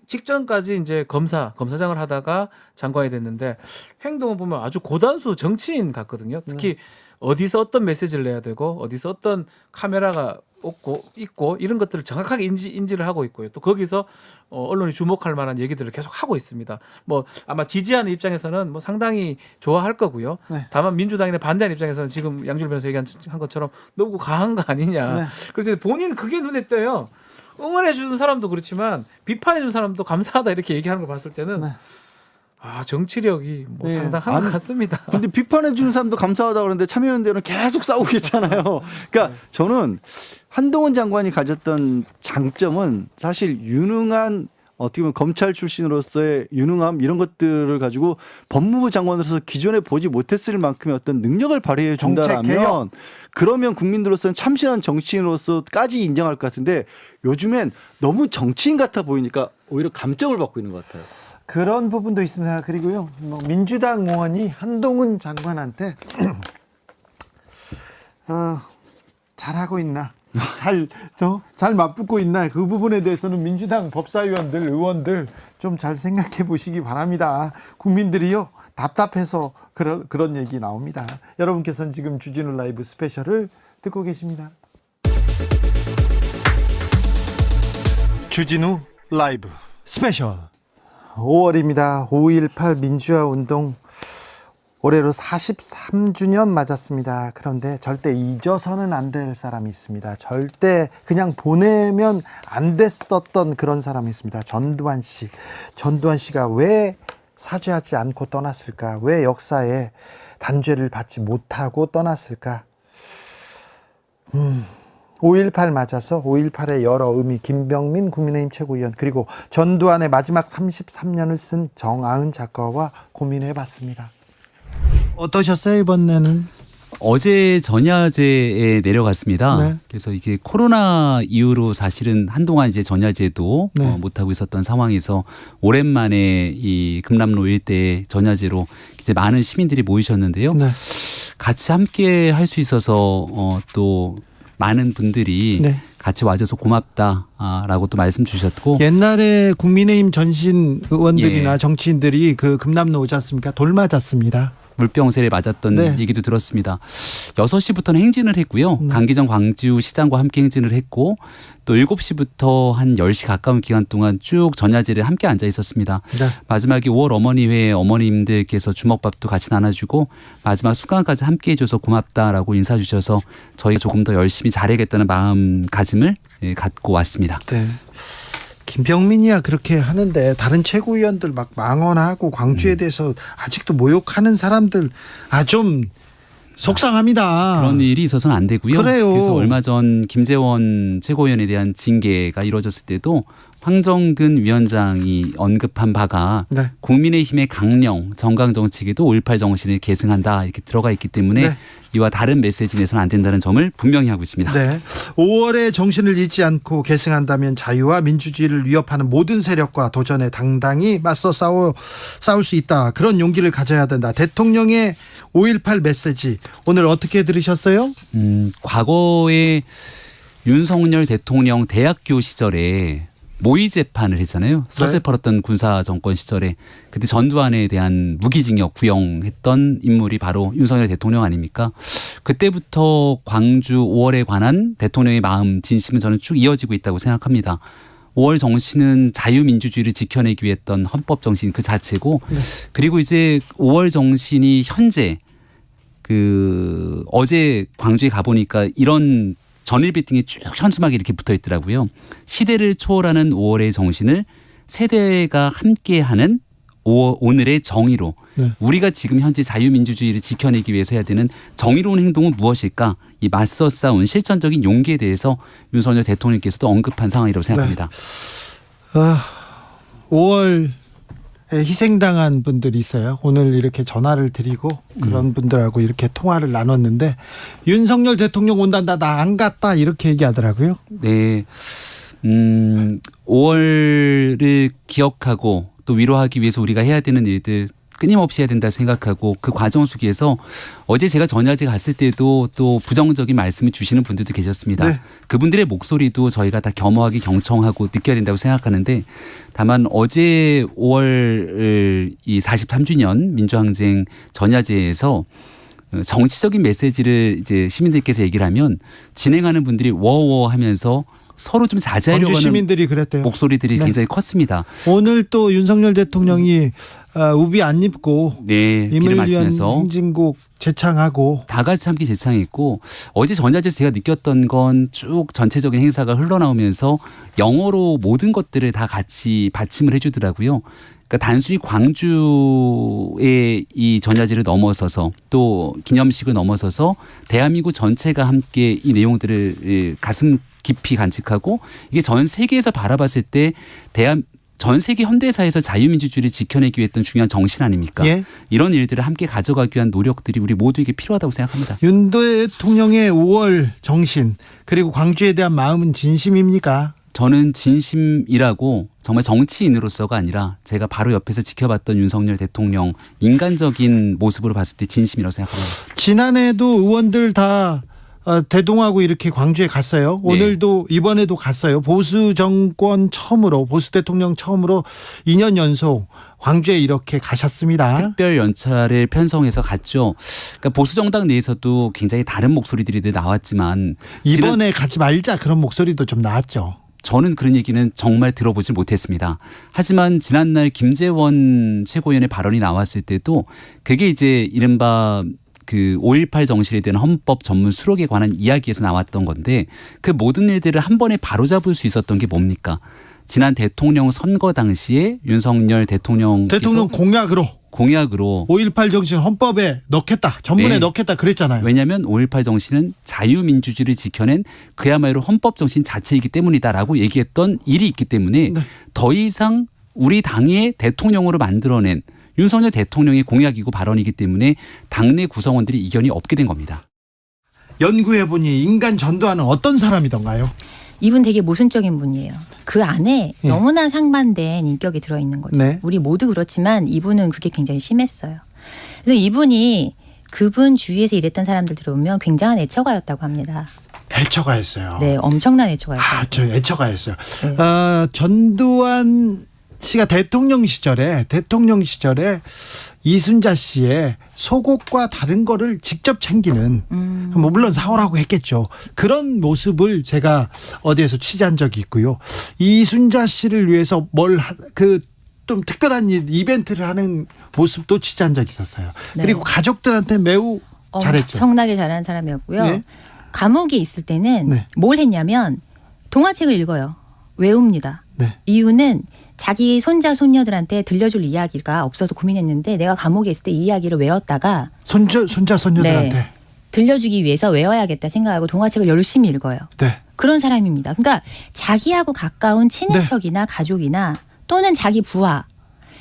직전까지 이제 검사장을 하다가 장관이 됐는데 행동을 보면 아주 고단수 정치인 같거든요. 특히 어디서 어떤 메시지를 내야 되고 어디서 어떤 카메라가 있고 이런 것들을 정확하게 인지를 하고 있고요. 또 거기서 언론이 주목할 만한 얘기들을 계속 하고 있습니다. 뭐 아마 지지하는 입장에서는 뭐 상당히 좋아할 거고요. 네. 다만 민주당이나 반대하는 입장에서는 지금 양준일 변호사 얘기한 것처럼 너무 과한 거 아니냐. 네. 그래서 본인 그게 눈에 띄어요. 응원해 주는 사람도 그렇지만 비판해 주는 사람도 감사하다 이렇게 얘기하는 걸 봤을 때는 네. 정치력이 뭐 네. 상당한 것 같습니다. 근데 비판해 주는 사람도 감사하다 그러는데 참여연대는 계속 싸우고 있잖아요. 그러니까 저는 한동훈 장관이 가졌던 장점은 사실 유능한 어떻게 보면 검찰 출신으로서의 유능함 이런 것들을 가지고 법무부 장관으로서 기존에 보지 못했을 만큼의 어떤 능력을 발휘해 준다라면 그러면 국민들로서는 참신한 정치인으로서까지 인정할 것 같은데 요즘엔 너무 정치인 같아 보이니까 오히려 감점을 받고 있는 것 같아요. 그런 부분도 있습니다. 그리고요, 뭐 민주당 의원이 한동훈 장관한테 잘하고 있나, 잘 맞붙고 있나, 그 부분에 대해서는 민주당 법사위원들, 의원들 좀 잘 생각해 보시기 바랍니다. 국민들이요 답답해서 그런 얘기 나옵니다. 여러분께서는 지금 주진우 라이브 스페셜을 듣고 계십니다. 주진우 라이브 스페셜 5월입니다. 5.18 민주화 운동 올해로 43주년 맞았습니다. 그런데 절대 잊어서는 안 될 사람이 있습니다. 절대 그냥 보내면 안 됐었던 그런 사람이 있습니다. 전두환 씨. 전두환 씨가 왜 사죄하지 않고 떠났을까? 왜 역사에 단죄를 받지 못하고 떠났을까? 5.18 맞아서 5.18의 여러 의미, 김병민 국민의힘 최고위원, 그리고 전두환의 마지막 33년을 쓴 정아은 작가와 고민해봤습니다. 어떠셨어요, 이번에는? 어제 전야제에 내려갔습니다. 네. 그래서 이게 코로나 이후로 사실은 한동안 이제 전야제도 네. 못하고 있었던 상황에서 오랜만에 이 금남로 일대에 전야제로 이제 많은 시민들이 모이셨는데요. 네. 같이 함께 할 수 있어서 또 많은 분들이 네. 같이 와줘서 고맙다라고 또 말씀 주셨고 옛날에 국민의힘 전신 의원들이나 예. 정치인들이 그 금남로 오지 않습니까? 돌 맞았습니다. 물병세례 맞았던 네. 얘기도 들었습니다. 6시부터는 행진을 했고요. 강기정 광주시장과 함께 행진을 했고 또 7시부터 한 10시 가까운 기간 동안 쭉 전야제를 함께 앉아 있었습니다. 네. 마지막에 5월 어머니회 어머님들께서 주먹밥도 같이 나눠주고 마지막 순간까지 함께 해줘서 고맙다라고 인사 주셔서 저희가 조금 더 열심히 잘해야겠다는 마음가짐을 갖고 왔습니다. 네. 김병민이야 그렇게 하는데 다른 최고위원들 막 망언하고 광주에 대해서 아직도 모욕하는 사람들 좀 속상합니다. 그런 일이 있어서는 안 되고요. 그래요. 그래서 얼마 전 김재원 최고위원에 대한 징계가 이루어졌을 때도 황정근 위원장이 언급한 바가 네. 국민의힘의 강령 정강 정책에도 5.18 정신을 계승한다 이렇게 들어가 있기 때문에 네. 이와 다른 메시지 내서는 안 된다는 점을 분명히 하고 있습니다. 네. 5월의 정신을 잊지 않고 계승한다면 자유와 민주주의를 위협하는 모든 세력과 도전에 당당히 맞서 싸울 수 있다. 그런 용기를 가져야 된다. 대통령의 5.18 메시지 오늘 어떻게 들으셨어요? 과거에 윤석열 대통령 대학교 시절에 모의 재판을 했잖아요. 서세 팔았던 군사 정권 시절에 그때 전두환에 대한 무기징역 구형했던 인물이 바로 윤석열 대통령 아닙니까? 그때부터 광주 5월에 관한 대통령의 마음 진심은 저는 쭉 이어지고 있다고 생각합니다. 5월 정신은 자유민주주의를 지켜내기 위해 했던 헌법 정신 그 자체고 그리고 이제 5월 정신이 현재 그 어제 광주에 가보니까 이런 전일 빌딩에 쭉 현수막이 이렇게 붙어 있더라고요. 시대를 초월하는 5월의 정신을 세대가 함께하는 오늘의 정의로 우리가 지금 현재 자유민주주의를 지켜내기 위해서 해야 되는 정의로운 행동은 무엇일까? 이 맞서 싸운 실천적인 용기에 대해서 윤석열 대통령께서도 언급한 상황이라고 생각합니다. 5월 희생당한 분들이 있어요. 오늘 이렇게 전화를 드리고 그런 분들하고 이렇게 통화를 나눴는데 윤석열 대통령 온단다 나 안 갔다 이렇게 얘기하더라고요. 네, 5월을 기억하고 또 위로하기 위해서 우리가 해야 되는 일들 끊임없이 해야 된다 생각하고 그 과정 속에서 어제 제가 전야제 갔을 때도 또 부정적인 말씀을 주시는 분들도 계셨습니다. 네. 그분들의 목소리도 저희가 다 겸허하게 경청하고 느껴야 된다고 생각하는데 다만 어제 5월 이 43주년 민주항쟁 전야제에서 정치적인 메시지를 이제 시민들께서 얘기를 하면 진행하는 분들이 워워 하면서 서로 좀 자제하려고 광주 하는 시민들이 그랬대요. 목소리들이 네. 굉장히 컸습니다. 오늘 또 윤석열 대통령이 우비 안 입고 네, 임을 길을 위한 맞으면서 행진곡 제창하고 다 같이 함께 제창했고 어제 전야제에서 제가 느꼈던 건 쭉 전체적인 행사가 흘러나오면서 영어로 모든 것들을 다 같이 받침을 해주더라고요. 그러니까 단순히 광주의 이 전야제를 넘어서서 또 기념식을 넘어서서 대한민국 전체가 함께 이 내용들을 가슴 깊이 간직하고 이게 전 세계에서 바라봤을 때 전 세계 현대사에서 자유민주주의를 지켜내기 위해 했던 중요한 정신 아닙니까? 예. 이런 일들을 함께 가져가기 위한 노력들이 우리 모두에게 필요하다고 생각합니다. 윤 대통령의 5월 정신 그리고 광주에 대한 마음은 진심입니까? 저는 진심이라고 정말 정치인으로서가 아니라 제가 바로 옆에서 지켜봤던 윤석열 대통령 인간적인 모습으로 봤을 때 진심이라고 생각합니다. 지난해도 의원들 다 대동하고 이렇게 광주에 갔어요. 오늘도 이번에도 갔어요. 보수 정권 처음으로 보수 대통령 처음으로 2년 연속 광주에 이렇게 가셨습니다. 특별 연차를 편성해서 갔죠. 그러니까 보수 정당 내에서도 굉장히 다른 목소리들이 나왔지만 이번에 가지 말자 그런 목소리도 좀 나왔죠. 저는 그런 얘기는 정말 들어보질 못했습니다. 하지만 지난날 김재원 최고위원의 발언이 나왔을 때도 그게 이제 이른바 그 5.18 정신에 대한 헌법 전문 수록에 관한 이야기에서 나왔던 건데 그 모든 일들을 한 번에 바로잡을 수 있었던 게 뭡니까? 지난 대통령 선거 당시에 윤석열 대통령 공약으로 5.18 정신 헌법에 넣겠다. 전문에 네. 넣겠다 그랬잖아요. 왜냐하면 5.18 정신은 자유민주주의를 지켜낸 그야말로 헌법 정신 자체이기 때문이다라고 얘기했던 일이 있기 때문에 더 이상 우리 당의 대통령으로 만들어낸 윤석열 대통령의 공약이고 발언이기 때문에 당내 구성원들이 이견이 없게 된 겁니다. 연구해보니 인간 전두환은 어떤 사람이던가요? 이분 되게 모순적인 분이에요. 그 안에 너무나 상반된 인격이 들어있는 거죠. 네. 우리 모두 그렇지만 이분은 그게 굉장히 심했어요. 그래서 이분이 그분 주위에서 일했던 사람들 들어오면 굉장한 애처가였다고 합니다. 애처가였어요. 네, 엄청난 애처가였어요. 저 애처가였어요. 네. 전두환 씨가 대통령 시절에 이순자 씨의 속옷과 다른 거를 직접 챙기는 뭐 물론 사오라고 했겠죠. 그런 모습을 제가 어디에서 취재한 적이 있고요. 이순자 씨를 위해서 좀 특별한 이벤트를 하는 모습도 취재한 적이 있었어요. 네. 그리고 가족들한테 매우 잘했죠. 엄청나게 잘하는 사람이었고요. 네. 감옥에 있을 때는 네. 뭘 했냐면 동화책을 읽어요. 외웁니다. 네. 이유는 자기 손자 손녀들한테 들려줄 이야기가 없어서 고민했는데 내가 감옥에 있을 때 이 이야기를 외웠다가 손자 손녀들한테 들려주기 위해서 외워야겠다 생각하고 동화책을 열심히 읽어요. 네. 그런 사람입니다. 그러니까 자기하고 가까운 친인척이나 가족이나 또는 자기 부하,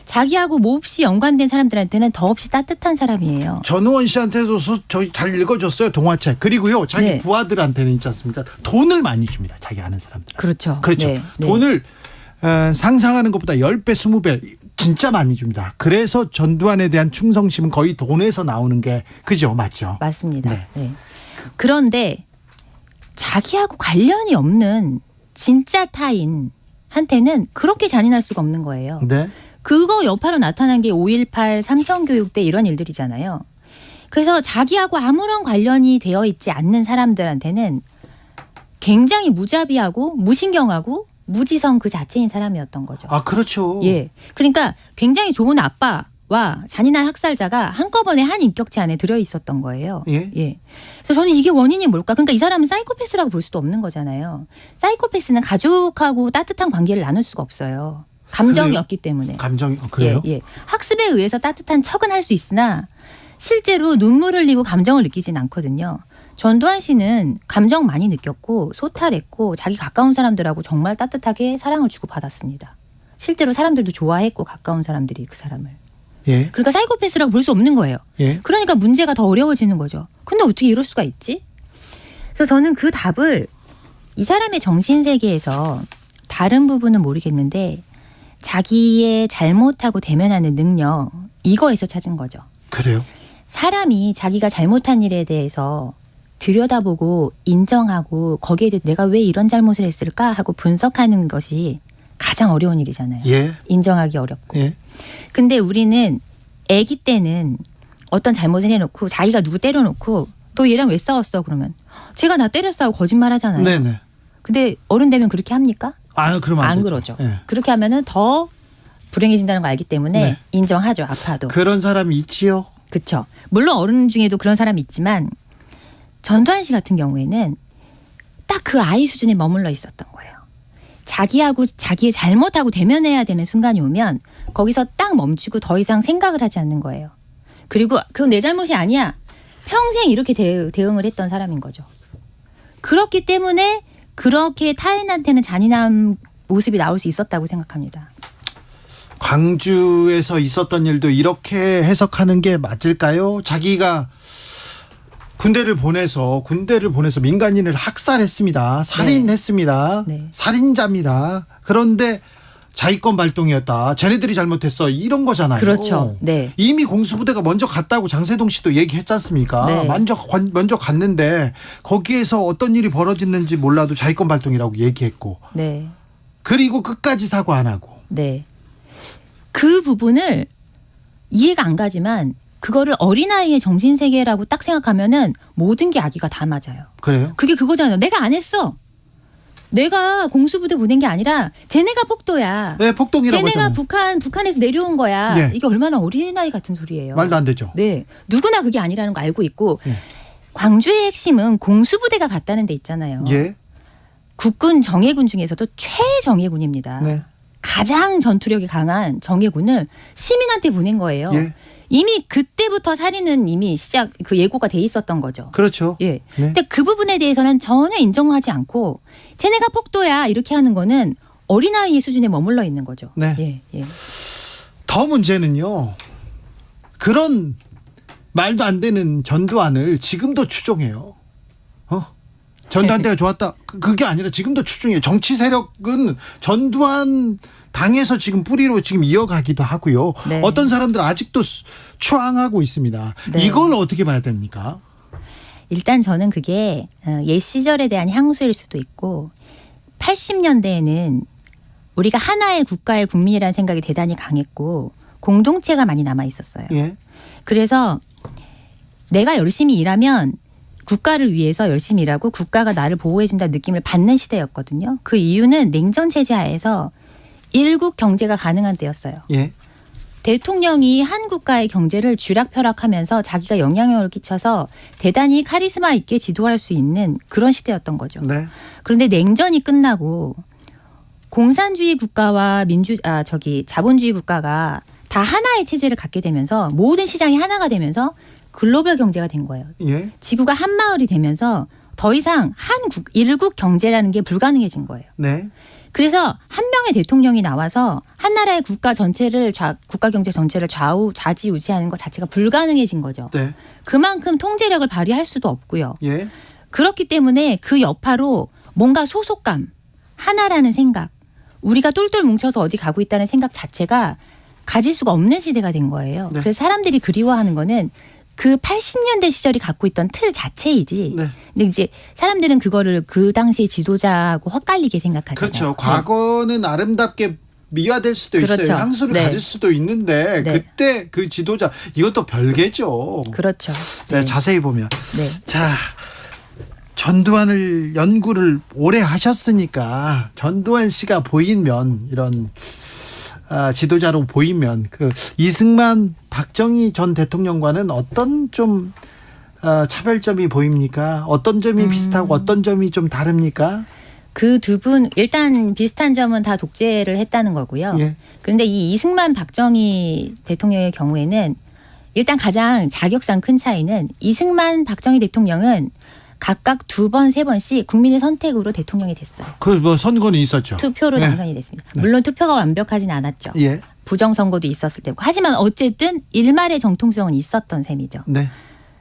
자기하고 몹시 연관된 사람들한테는 더없이 따뜻한 사람이에요. 전우원 씨한테도 저희 잘 읽어줬어요 동화책. 그리고요 자기 네. 부하들한테는 있지 않습니까? 돈을 많이 줍니다. 자기 아는 사람들. 그렇죠. 그렇죠. 네, 네. 돈을 상상하는 것보다 10배, 20배 진짜 많이 줍니다. 그래서 전두환에 대한 충성심은 거의 돈에서 나오는 게 그죠? 맞죠? 맞습니다. 네. 네. 그런데 자기하고 관련이 없는 진짜 타인한테는 그렇게 잔인할 수가 없는 거예요. 네. 그거 여파로 나타난 게 5.18 삼천교육 때 이런 일들이잖아요. 그래서 자기하고 아무런 관련이 되어 있지 않는 사람들한테는 굉장히 무자비하고 무신경하고 무지성 그 자체인 사람이었던 거죠. 아, 그렇죠. 예. 그러니까 굉장히 좋은 아빠와 잔인한 학살자가 한꺼번에 한 인격체 안에 들어 있었던 거예요. 예. 그래서 저는 이게 원인이 뭘까? 그러니까 이 사람은 사이코패스라고 볼 수도 없는 거잖아요. 사이코패스는 가족하고 따뜻한 관계를 나눌 수가 없어요. 감정이 그래요? 없기 때문에. 감정이 그래요? 예. 학습에 의해서 따뜻한 척은 할 수 있으나 실제로 눈물 흘리고 감정을 느끼진 않거든요. 전두환 씨는 감정 많이 느꼈고 소탈했고 자기 가까운 사람들하고 정말 따뜻하게 사랑을 주고받았습니다. 실제로 사람들도 좋아했고 가까운 사람들이 그 사람을. 예. 그러니까 사이코패스라고 볼 수 없는 거예요. 예. 그러니까 문제가 더 어려워지는 거죠. 근데 어떻게 이럴 수가 있지? 그래서 저는 그 답을 이 사람의 정신세계에서 다른 부분은 모르겠는데 자기의 잘못하고 대면하는 능력 이거에서 찾은 거죠. 그래요? 사람이 자기가 잘못한 일에 대해서 들여다보고 인정하고 거기에 대해 내가 왜 이런 잘못을 했을까 하고 분석하는 것이 가장 어려운 일이잖아요. 예. 인정하기 어렵고. 예. 근데 우리는 아기 때는 어떤 잘못을 해놓고 자기가 누구 때려놓고 너 얘랑 왜 싸웠어? 그러면 제가 나 때렸어 하고 거짓말 하잖아요. 네네. 근데 어른 되면 그렇게 합니까? 아, 그러면 안 되죠. 그러죠. 예. 그렇게 하면은 더 불행해진다는 걸 알기 때문에 네. 인정하죠. 아파도. 그런 사람이 있지요. 그렇죠. 물론 어른 중에도 그런 사람이 있지만 전두환 씨 같은 경우에는 딱 그 아이 수준에 머물러 있었던 거예요. 자기하고 자기의 잘못하고 대면해야 되는 순간이 오면 거기서 딱 멈추고 더 이상 생각을 하지 않는 거예요. 그리고 그건 내 잘못이 아니야. 평생 이렇게 대응을 했던 사람인 거죠. 그렇기 때문에 그렇게 타인한테는 잔인한 모습이 나올 수 있었다고 생각합니다. 광주에서 있었던 일도 이렇게 해석하는 게 맞을까요? 자기가 군대를 보내서 민간인을 학살했습니다. 살인했습니다. 네. 살인자입니다. 그런데 자위권 발동이었다. 쟤네들이 잘못했어. 이런 거잖아요. 그렇죠. 네. 이미 공수부대가 먼저 갔다고 장세동 씨도 얘기했지 않습니까? 네. 먼저 갔는데 거기에서 어떤 일이 벌어졌는지 몰라도 자위권 발동이라고 얘기했고 네. 그리고 끝까지 사과 안 하고. 네. 그 부분을 이해가 안 가지만 그거를 어린아이의 정신세계라고 딱 생각하면은 모든 게 아기가 다 맞아요. 그래요? 그게 그거잖아요. 내가 안 했어. 내가 공수부대 보낸 게 아니라 쟤네가 폭도야. 네, 폭동이라고 쟤네가 했잖아요. 북한에서 내려온 거야. 네. 이게 얼마나 어린아이 같은 소리예요. 말도 안 되죠. 네. 누구나 그게 아니라는 거 알고 있고 네. 광주의 핵심은 공수부대가 갔다는 데 있잖아요. 예. 국군 정예군 중에서도 최정예군입니다. 네. 가장 전투력이 강한 정예군을 시민한테 보낸 거예요. 예. 이미 그때부터 살인은 이미 그 예고가 돼 있었던 거죠. 그렇죠. 예. 네. 근데 그 부분에 대해서는 전혀 인정하지 않고 쟤네가 폭도야 이렇게 하는 거는 어린아이의 수준에 머물러 있는 거죠. 네. 예. 예. 더 문제는요. 그런 말도 안 되는 전두환을 지금도 추종해요. 전두환 때가 좋았다. 그게 아니라 지금도 추종해요. 정치 세력은 전두환 당에서 지금 뿌리로 지금 이어가기도 하고요. 네. 어떤 사람들 아직도 추앙하고 있습니다. 네. 이걸 어떻게 봐야 됩니까? 일단 저는 그게 옛 시절에 대한 향수일 수도 있고 80년대에는 우리가 하나의 국가의 국민이라는 생각이 대단히 강했고 공동체가 많이 남아 있었어요. 예. 그래서 내가 열심히 일하면 국가를 위해서 열심히 일하고 국가가 나를 보호해준다는 느낌을 받는 시대였거든요. 그 이유는 냉전 체제 하에서 일국 경제가 가능한 때였어요. 예. 대통령이 한 국가의 경제를 쥐락펴락하면서 자기가 영향력을 끼쳐서 대단히 카리스마 있게 지도할 수 있는 그런 시대였던 거죠. 네. 그런데 냉전이 끝나고 공산주의 국가와 자본주의 국가가 다 하나의 체제를 갖게 되면서 모든 시장이 하나가 되면서 글로벌 경제가 된 거예요. 예. 지구가 한 마을이 되면서 더 이상 일국 경제라는 게 불가능해진 거예요. 네. 그래서 한 명의 대통령이 나와서 한 나라의 국가 경제 전체를 좌지우지하는 것 자체가 불가능해진 거죠. 네. 그만큼 통제력을 발휘할 수도 없고요. 예. 그렇기 때문에 그 여파로 뭔가 소속감, 하나라는 생각, 우리가 똘똘 뭉쳐서 어디 가고 있다는 생각 자체가 가질 수가 없는 시대가 된 거예요. 네. 그래서 사람들이 그리워하는 거는 그 80년대 시절이 갖고 있던 틀 자체이지. 네. 근데 이제 사람들은 그거를 그 당시의 지도자하고 헛갈리게 생각하잖아요. 그렇죠. 과거는 아름답게 미화될 수도 그렇죠. 있어요. 향수를 네. 가질 수도 있는데 네. 그때 그 지도자 이건 또 별개죠. 그렇죠. 네, 자세히 보면. 네. 자, 전두환을 연구를 오래 하셨으니까 전두환 씨가 보이면 이런 지도자로 보이면 그 이승만 박정희 전 대통령과는 어떤 좀 차별점이 보입니까? 어떤 점이 비슷하고 어떤 점이 좀 다릅니까? 그 두 분 일단 비슷한 점은 다 독재를 했다는 거고요. 예. 그런데 이 이승만 박정희 대통령의 경우에는 일단 가장 자격상 큰 차이는 이승만 박정희 대통령은 각각 2번, 3번씩 국민의 선택으로 대통령이 됐어요. 그 뭐 선거는 있었죠. 투표로 네. 당선이 됐습니다. 물론 투표가 완벽하진 않았죠. 예. 부정선거도 있었을 테고. 하지만 어쨌든 일말의 정통성은 있었던 셈이죠. 네.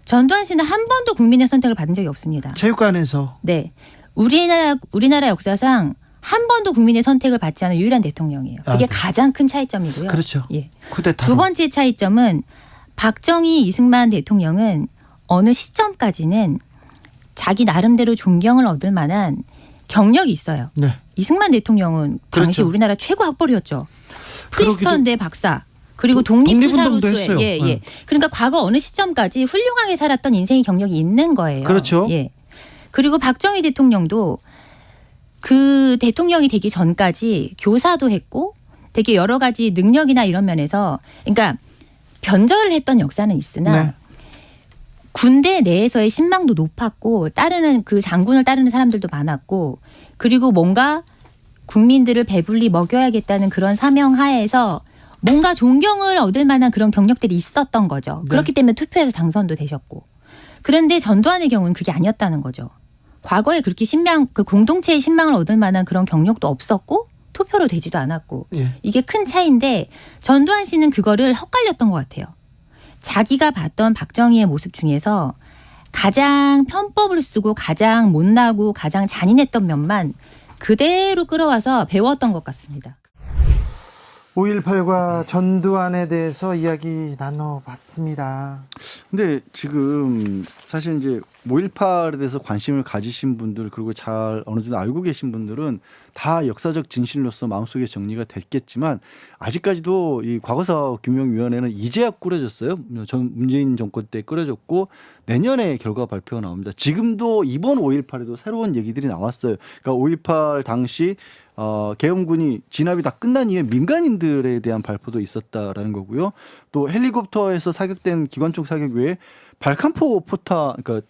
전두환 씨는 한 번도 국민의 선택을 받은 적이 없습니다. 체육관에서 네. 우리나라 역사상 한 번도 국민의 선택을 받지 않은 유일한 대통령이에요. 그게 네. 가장 큰 차이점이고요. 그렇죠. 예. 쿠데타로. 두 번째 차이점은 박정희, 이승만 대통령은 어느 시점까지는 자기 나름대로 존경을 얻을 만한 경력이 있어요. 네. 이승만 대통령은 당시 그렇죠. 우리나라 최고 학벌이었죠. 그러기도- 프린스턴대 박사. 그리고 독립운동도 독립투사로서의 했어요. 예, 예. 네. 그러니까 과거 어느 시점까지 훌륭하게 살았던 인생의 경력이 있는 거예요. 그렇죠. 예. 그리고 박정희 대통령도 그 대통령이 되기 전까지 교사도 했고 되게 여러 가지 능력이나 이런 면에서 그러니까 변절을 했던 역사는 있으나 네. 군대 내에서의 신망도 높았고 따르는 그 장군을 따르는 사람들도 많았고 그리고 뭔가 국민들을 배불리 먹여야겠다는 그런 사명 하에서 뭔가 존경을 얻을 만한 그런 경력들이 있었던 거죠. 네. 그렇기 때문에 투표에서 당선도 되셨고. 그런데 전두환의 경우는 그게 아니었다는 거죠. 과거에 그렇게 그 공동체의 신망을 얻을 만한 그런 경력도 없었고 투표로 되지도 않았고 예. 이게 큰 차이인데 전두환 씨는 그거를 헛갈렸던 것 같아요. 자기가 봤던 박정희의 모습 중에서 가장 편법을 쓰고 가장 못나고 가장 잔인했던 면만 그대로 끌어와서 배웠던 것 같습니다. 5.18과 전두환에 대해서 이야기 나눠봤습니다. 근데 지금 사실 이제 5.18에 대해서 관심을 가지신 분들 그리고 잘 어느 정도 알고 계신 분들은 다 역사적 진실로서 마음속에 정리가 됐겠지만 아직까지도 이 과거사 규명위원회는 이제야 꾸려졌어요. 전 문재인 정권 때 꾸려졌고 내년에 결과 발표가 나옵니다. 지금도 이번 5.18에도 새로운 얘기들이 나왔어요. 그러니까 5.18 당시 계엄군이 진압이 다 끝난 이후에 민간인들에 대한 발표도 있었다라는 거고요. 또 헬리콥터에서 사격된 기관총 사격 외에 발칸포 포타, 그러니까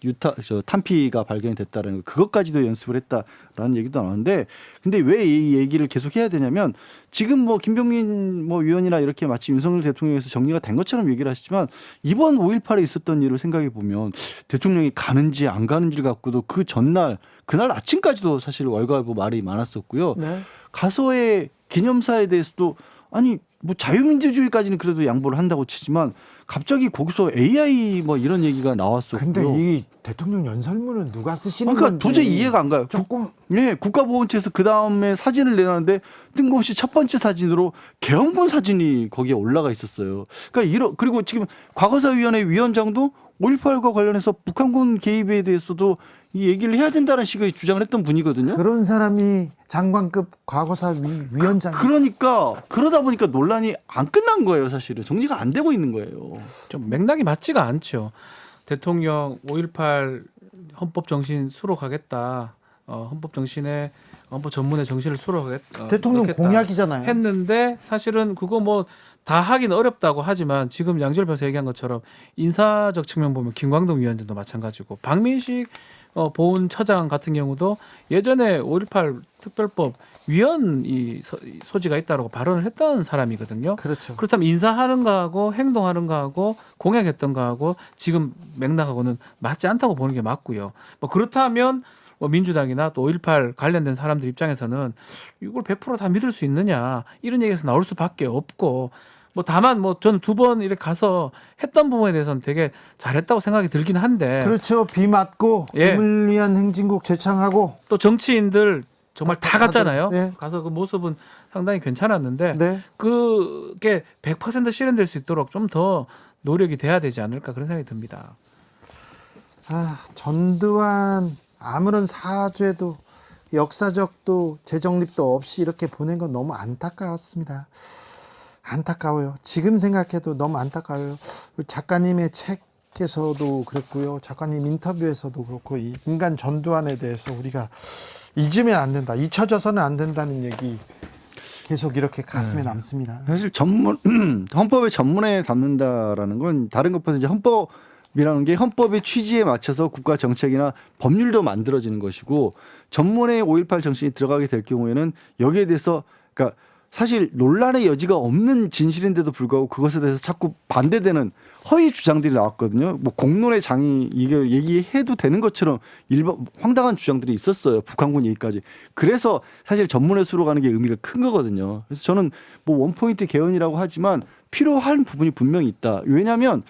탄피가 발견이 됐다는 거, 그것까지도 연습을 했다라는 얘기도 나오는데, 근데 왜 이 얘기를 계속 해야 되냐면 지금 뭐 김병민 뭐 위원이나 이렇게 마치 윤석열 대통령에서 정리가 된 것처럼 얘기를 하시지만 이번 5.18에 있었던 일을 생각해 보면 대통령이 가는지 안 가는지를 갖고도 그 전날 그날 아침까지도 사실 왈가왈부 말이 많았었고요. 네. 가서의 기념사에 대해서도 아니 뭐 자유민주주의까지는 그래도 양보를 한다고 치지만 갑자기 거기서 AI 뭐 이런 얘기가 나왔었고요. 근데 이 대통령 연설문은 누가 쓰시는 그러니까 건지 도저히 이해가 안 가요. 조금 예, 국가보훈처에서 그 다음에 사진을 내놨는데 뜬금없이 첫 번째 사진으로 계엄군 사진이 거기에 올라가 있었어요. 그러니까 그리고 지금 과거사위원회 위원장도 5.18과 관련해서 북한군 개입에 대해서도 이 얘기를 해야 된다는 식의 주장을 했던 분이거든요. 그런 사람이 장관급 과거사 위원장. 그러니까 그러다 보니까 논란이 안 끝난 거예요. 사실은 정리가 안 되고 있는 거예요. 좀 맥락이 맞지가 않죠. 대통령 5.18 헌법 정신 수록하겠다. 헌법 정신에 헌법 전문의 정신을 수록하겠다. 대통령 넣겠다 공약이잖아요. 했는데 사실은 그거 뭐 다 하긴 어렵다고 하지만 지금 양지열 변호사 얘기한 것처럼 인사적 측면 보면 김광동 위원장도 마찬가지고 박민식 보훈처장 같은 경우도 예전에 5.18 특별법 위원 소지가 있다고 발언을 했던 사람이거든요. 그렇죠. 그렇다면 인사하는 거하고 행동하는 거하고 공약했던 거하고 지금 맥락하고는 맞지 않다고 보는 게 맞고요. 뭐 그렇다면 뭐 민주당이나 또 5.18 관련된 사람들 입장에서는 이걸 100% 다 믿을 수 있느냐 이런 얘기에서 나올 수밖에 없고 뭐 다만 뭐 저는 2번 이렇게 가서 했던 부분에 대해서는 되게 잘했다고 생각이 들긴 한데 그렇죠. 비 맞고 예. 힘을 위한 행진곡 제창하고 또 정치인들 정말 다 갔잖아요. 네. 가서 그 모습은 상당히 괜찮았는데 네. 그게 100% 실현될 수 있도록 좀 더 노력이 돼야 되지 않을까 그런 생각이 듭니다. 전두환 아무런 사죄도 역사적도 재정립도 없이 이렇게 보낸 건 너무 안타까웠습니다. 안타까워요. 지금 생각해도 너무 안타까워요. 작가님의 책 기자께서도 그랬고요. 작가님 인터뷰에서도 그렇고 이 인간 전두환에 대해서 우리가 잊으면 안 된다. 잊혀져서는 안 된다는 얘기 계속 이렇게 가슴에 남습니다. 사실 헌법의 전문에 담는다라는 건 다른 것보다 이제 헌법이라는 게 헌법의 취지에 맞춰서 국가 정책이나 법률도 만들어지는 것이고 전문에 5.18 정신이 들어가게 될 경우에는 여기에 대해서 그러니까 사실 논란의 여지가 없는 진실인데도 불구하고 그것에 대해서 자꾸 반대되는 허위 주장들이 나왔거든요. 뭐 공론의 장이 이게 얘기해도 되는 것처럼 황당한 주장들이 있었어요. 북한군 얘기까지. 그래서 사실 전문의 수로 가는 게 의미가 큰 거거든요. 그래서 저는 뭐 원포인트 개헌이라고 하지만 필요한 부분이 분명히 있다. 왜냐하면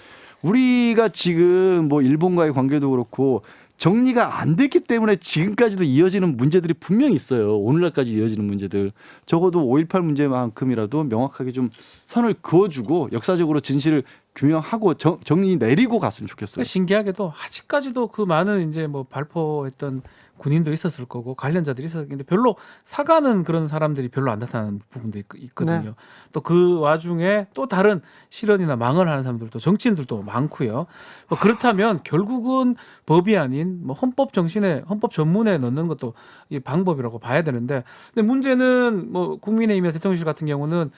우리가 지금 뭐 일본과의 관계도 그렇고 정리가 안 됐기 때문에 지금까지도 이어지는 문제들이 분명히 있어요. 오늘날까지 이어지는 문제들. 적어도 5.18 문제만큼이라도 명확하게 좀 선을 그어주고 역사적으로 진실을 규명하고 정리 내리고 갔으면 좋겠어요. 신기하게도 아직까지도 그 많은 이제 뭐 발포했던 군인도 있었을 거고 관련자들이 있었는데 별로 사과는 그런 사람들이 별로 안 나타나는 부분도 있거든요. 네. 또 그 와중에 또 다른 실언이나 망언을 하는 사람들도 정치인들도 많고요. 뭐 그렇다면 결국은 법이 아닌 뭐 헌법 정신에 헌법 전문에 넣는 것도 이 방법이라고 봐야 되는데 근데 문제는 뭐 국민의힘이나 대통령실 같은 경우는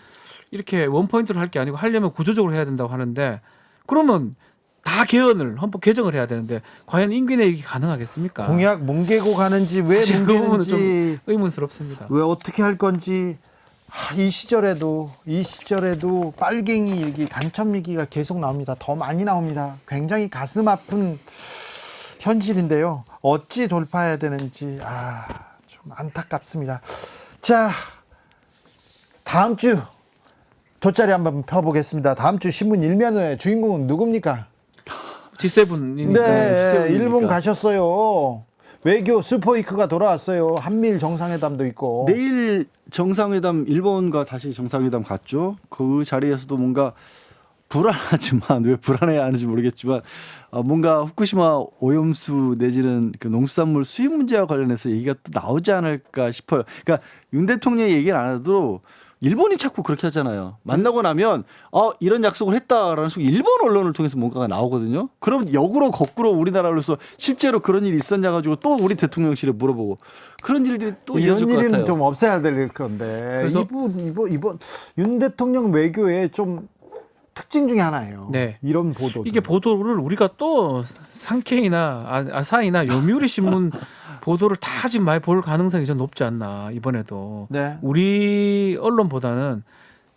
이렇게 원포인트로 할 게 아니고 하려면 구조적으로 해야 된다고 하는데 그러면 다 개헌을 헌법 개정을 해야 되는데 과연 인근에 이게 가능하겠습니까? 공약 뭉개고 가는지 왜 사실 그 부분은 좀 뭉개는지 의문스럽습니다. 왜 어떻게 할 건지 이 시절에도 빨갱이 얘기 간첩 얘기가 계속 나옵니다. 더 많이 나옵니다. 굉장히 가슴 아픈 현실인데요. 어찌 돌파해야 되는지 좀 안타깝습니다. 자, 다음 주 돗자리 한번 펴보겠습니다. 다음 주 신문 일면의 주인공은 누굽니까? G7이니까. 네, 일본 가셨어요. 외교 슈퍼위크가 돌아왔어요. 한미일 정상회담도 있고. 내일 정상회담 일본과 다시 정상회담 갔죠. 그 자리에서도 뭔가 불안하지만 왜 불안해야 하는지 모르겠지만 뭔가 후쿠시마 오염수 내지는 그 농수산물 수입 문제와 관련해서 얘기가 또 나오지 않을까 싶어요. 그러니까 윤 대통령이 얘기를 안 해도 일본이 자꾸 그렇게 하잖아요. 만나고 나면 이런 약속을 했다라는 속에 일본 언론을 통해서 뭔가가 나오거든요. 그럼 역으로 거꾸로 우리나라로서 실제로 그런 일이 있었냐 가지고 또 우리 대통령실에 물어보고 그런 일들이 또 이어질 것 이런 같아요. 일은 좀 없애야 될 건데 그래서 이번 윤 대통령 외교의 좀 특징 중에 하나예요. 네. 이런 보도. 이게 보도를 우리가 또 상케이나 아사히나 요미우리 신문 보도를 다 지금 많이 볼 가능성이 좀 높지 않나 이번에도. 네. 우리 언론보다는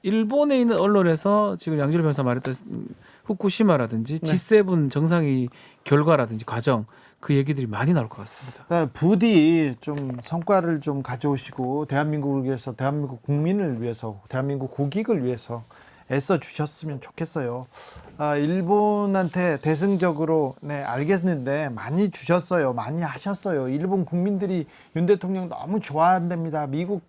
일본에 있는 언론에서 지금 양지열 변호사 말했던 후쿠시마라든지 네. G7 정상회의 결과라든지 과정 그 얘기들이 많이 나올 것 같습니다. 부디 좀 성과를 좀 가져오시고 대한민국을 위해서, 대한민국 국민을 위해서, 대한민국 국익을 위해서 애써 주셨으면 좋겠어요. 일본한테 대승적으로 알겠는데 많이 주셨어요. 많이 하셨어요. 일본 국민들이 윤 대통령 너무 좋아한답니다. 미국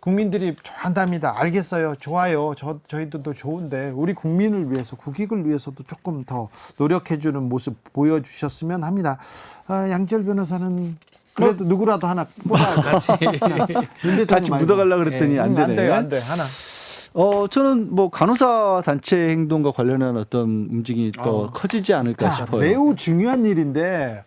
국민들이 좋아한답니다. 알겠어요. 좋아요. 저희들도 좋은데 우리 국민을 위해서, 국익을 위해서도 조금 더 노력해주는 모습 보여주셨으면 합니다. 양지열 변호사는 그래도 누구라도 하나 같이 같이 묻어가려고 그랬더니 안 되네. 안 돼. 하나. 저는 뭐 간호사 단체 행동과 관련한 어떤 움직임이 더 커지지 않을까 싶어요. 매우 중요한 일인데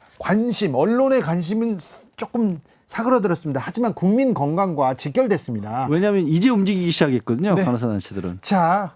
언론의 관심은 조금 사그러들었습니다. 하지만 국민 건강과 직결됐습니다. 왜냐하면 이제 움직이기 시작했거든요. 네. 간호사 단체들은. 자,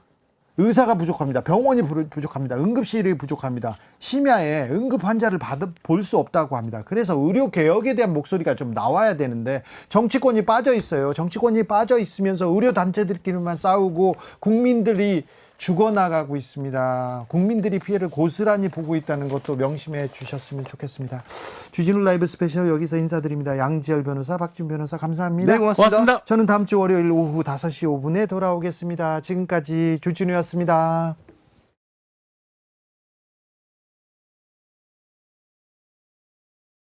의사가 부족합니다. 병원이 부족합니다. 응급실이 부족합니다. 심야에 응급 환자를 볼 수 없다고 합니다. 그래서 의료 개혁에 대한 목소리가 좀 나와야 되는데 정치권이 빠져 있어요. 정치권이 빠져 있으면서 의료 단체들끼리만 싸우고 국민들이 죽어나가고 있습니다. 국민들이 피해를 고스란히 보고 있다는 것도 명심해 주셨으면 좋겠습니다. 주진우 라이브 스페셜 여기서 인사드립니다. 양지열 변호사, 박준 변호사 감사합니다. 네, 고맙습니다. 저는 다음 주 월요일 오후 5시 5분에 돌아오겠습니다. 지금까지 주진우였습니다.